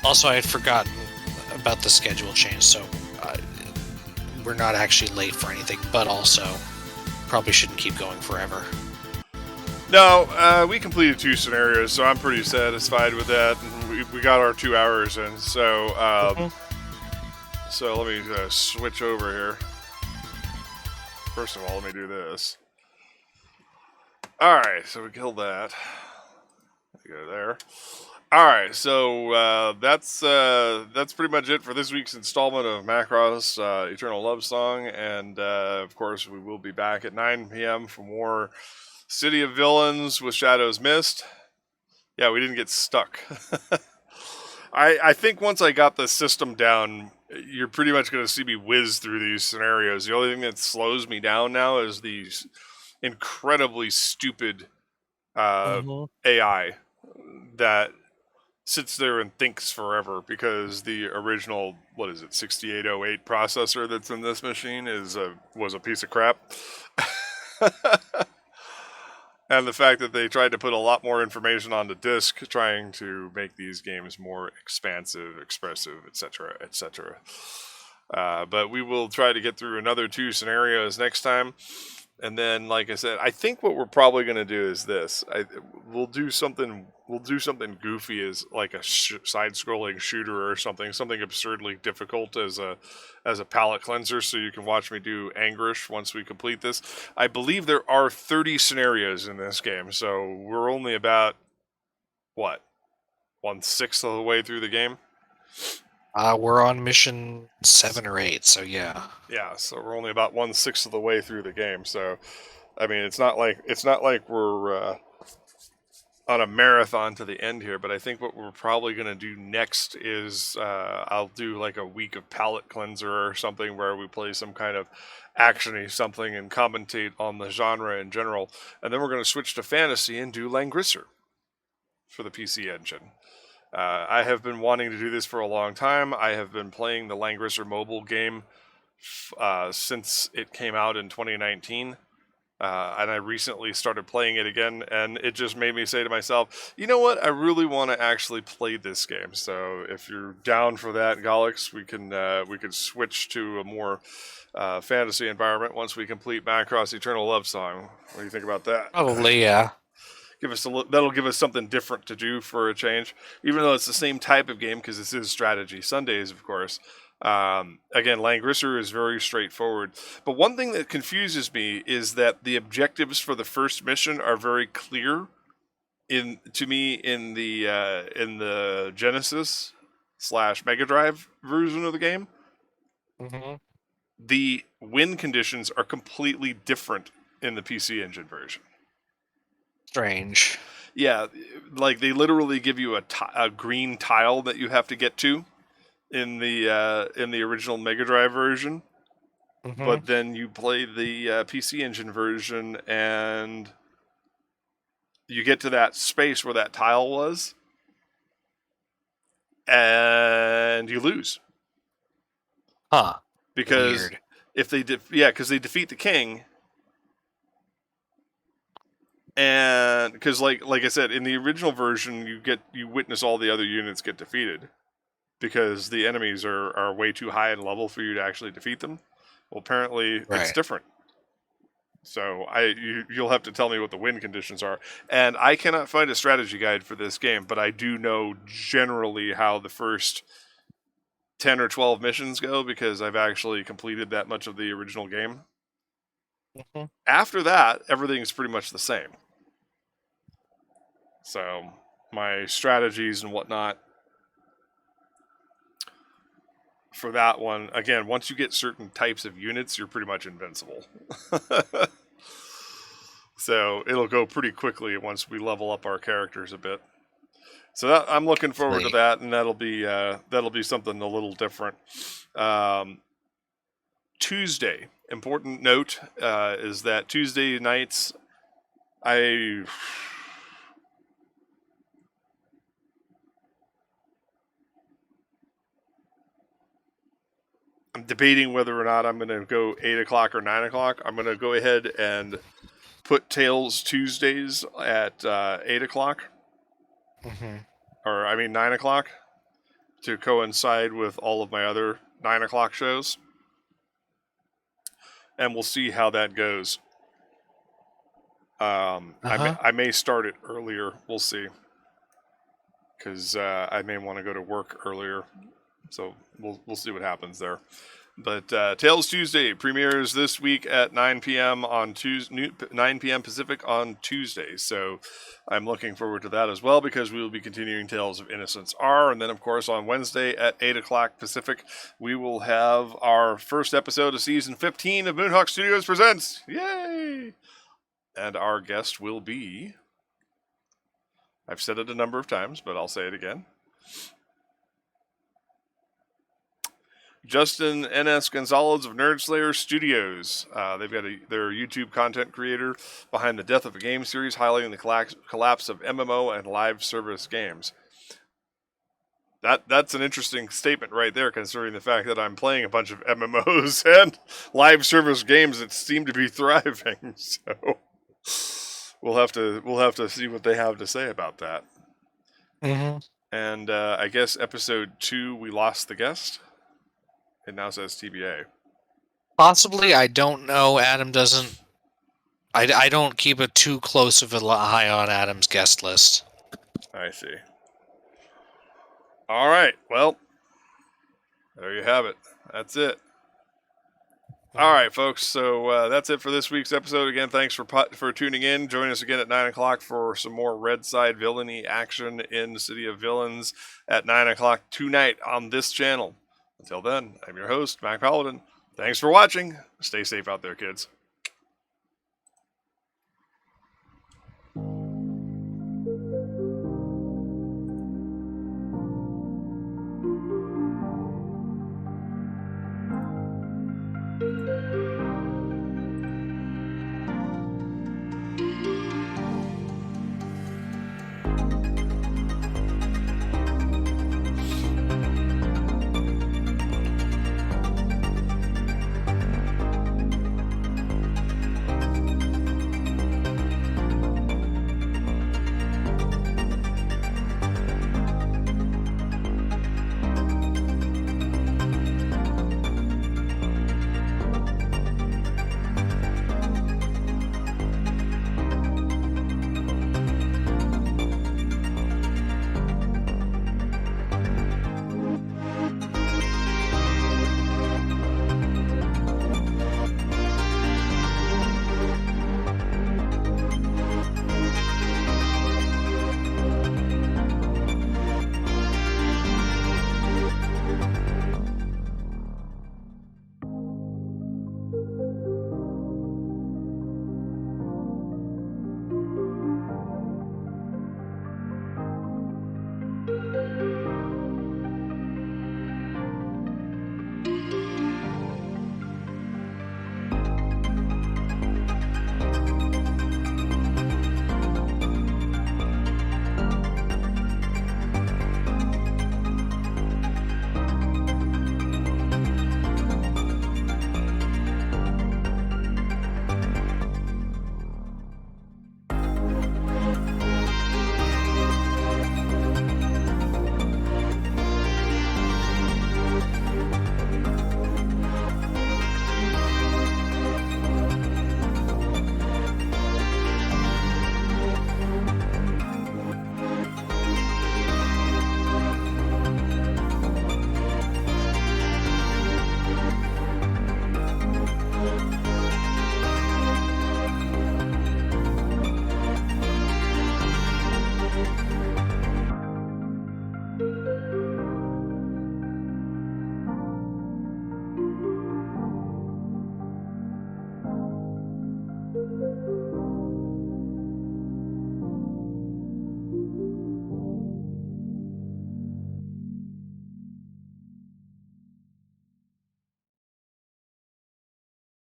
Also, I had forgotten about the schedule change, so we're not actually late for anything, but also probably shouldn't keep going forever. No, we completed 2 scenarios, so I'm pretty satisfied with that. And we got our 2 hours in, so so let me switch over here. First of all, let me do this. All right, so we killed that. Go there. All right, so that's pretty much it for this week's installment of Macross Eternal Lovesong, and of course we will be back at 9 p.m. for more City of Villains with Shadows Mist. Yeah, we didn't get stuck. I think once I got the system down, you're pretty much going to see me whiz through these scenarios. The only thing that slows me down now is these incredibly stupid AI that sits there and thinks forever, because the original 6808 processor that's in this machine was a piece of crap. And the fact that they tried to put a lot more information on the disk trying to make these games more expansive, expressive, etc., etc. But we will try to get through another 2 scenarios next time. And then, like I said, I think what we're probably going to do is this. We'll do something goofy, as like a side-scrolling shooter or something absurdly difficult as a palate cleanser, so you can watch me do Anguish once we complete this. I believe there are 30 scenarios in this game, so we're only about 1/6 of the way through the game. We're on mission 7 or 8, so yeah. Yeah, so we're only about 1/6 of the way through the game. So, I mean, it's not like we're on a marathon to the end here. But I think what we're probably going to do next is I'll do like a week of palate cleanser or something, where we play some kind of actiony something and commentate on the genre in general, and then we're going to switch to fantasy and do Langrisser for the PC Engine. I have been wanting to do this for a long time. I have been playing the Langrisser mobile game since it came out in 2019. And I recently started playing it again, and it just made me say to myself, you know what? I really want to actually play this game. So if you're down for that, Golix, we can switch to a more fantasy environment once we complete Macross Eternal Lovesong. What do you think about that? Probably, yeah. That'll give us something different to do for a change, even though it's the same type of game, because this is strategy Sundays, of course. Again, Langrisser is very straightforward, but one thing that confuses me is that the objectives for the first mission are very clear to me in the Genesis / Mega Drive version of the game. Mm-hmm. The win conditions are completely different in the PC Engine version. Strange. Yeah, like they literally give you a green tile that you have to get to in the original Mega Drive version, but then you play the PC Engine version and you get to that space where that tile was, and you lose. Huh. Because Weird. if they because they defeat the king. And because, like I said, in the original version, you witness all the other units get defeated because the enemies are way too high in level for you to actually defeat them. Well, apparently it's different. So you'll have to tell me what the win conditions are. And I cannot find a strategy guide for this game, but I do know generally how the first 10 or 12 missions go, because I've actually completed that much of the original game. Mm-hmm. After that, everything's pretty much the same. So my strategies and whatnot for that one, again, once you get certain types of units, you're pretty much invincible. So it'll go pretty quickly once we level up our characters a bit. So I'm looking forward to that, and that'll be something a little different. Tuesday, important note is that Tuesday nights, I'm debating whether or not I'm going to go 8 o'clock or 9 o'clock. I'm going to go ahead and put Tales Tuesdays at 8 o'clock. Mm-hmm. Or, I mean, 9 o'clock. To coincide with all of my other 9 o'clock shows. And we'll see how that goes. I may start it earlier. We'll see. Because I may want to go to work earlier. So we'll see what happens there. But Tales Tuesday premieres this week at 9 p.m. on 9 p.m. Pacific on Tuesday. So I'm looking forward to that as well, because we will be continuing Tales of Innocence R. And then, of course, on Wednesday at 8 o'clock Pacific, we will have our first episode of Season 15 of Moonhawk Studios Presents. Yay! And our guest will be... I've said it a number of times, but I'll say it again. Justin N.S. Gonzalez of Nerdslayer Studios. They've got their YouTube content creator behind the Death of a Game series, highlighting the collapse of MMO and live service games. That's an interesting statement right there, considering the fact that I'm playing a bunch of MMOs and live service games that seem to be thriving. So we'll have to see what they have to say about that. Mm-hmm. And I guess episode 2, we lost the guest. It now says TBA. Possibly, I don't know. Adam doesn't. I don't keep it too close of an eye on Adam's guest list. I see. All right. Well, there you have it. That's it. All right, folks. So that's it for this week's episode. Again, thanks for tuning in. Join us again at 9 o'clock for some more Red Side villainy action in City of Villains at 9 o'clock tonight on this channel. Until then, I'm your host, Mac Paladin. Thanks for watching. Stay safe out there, kids.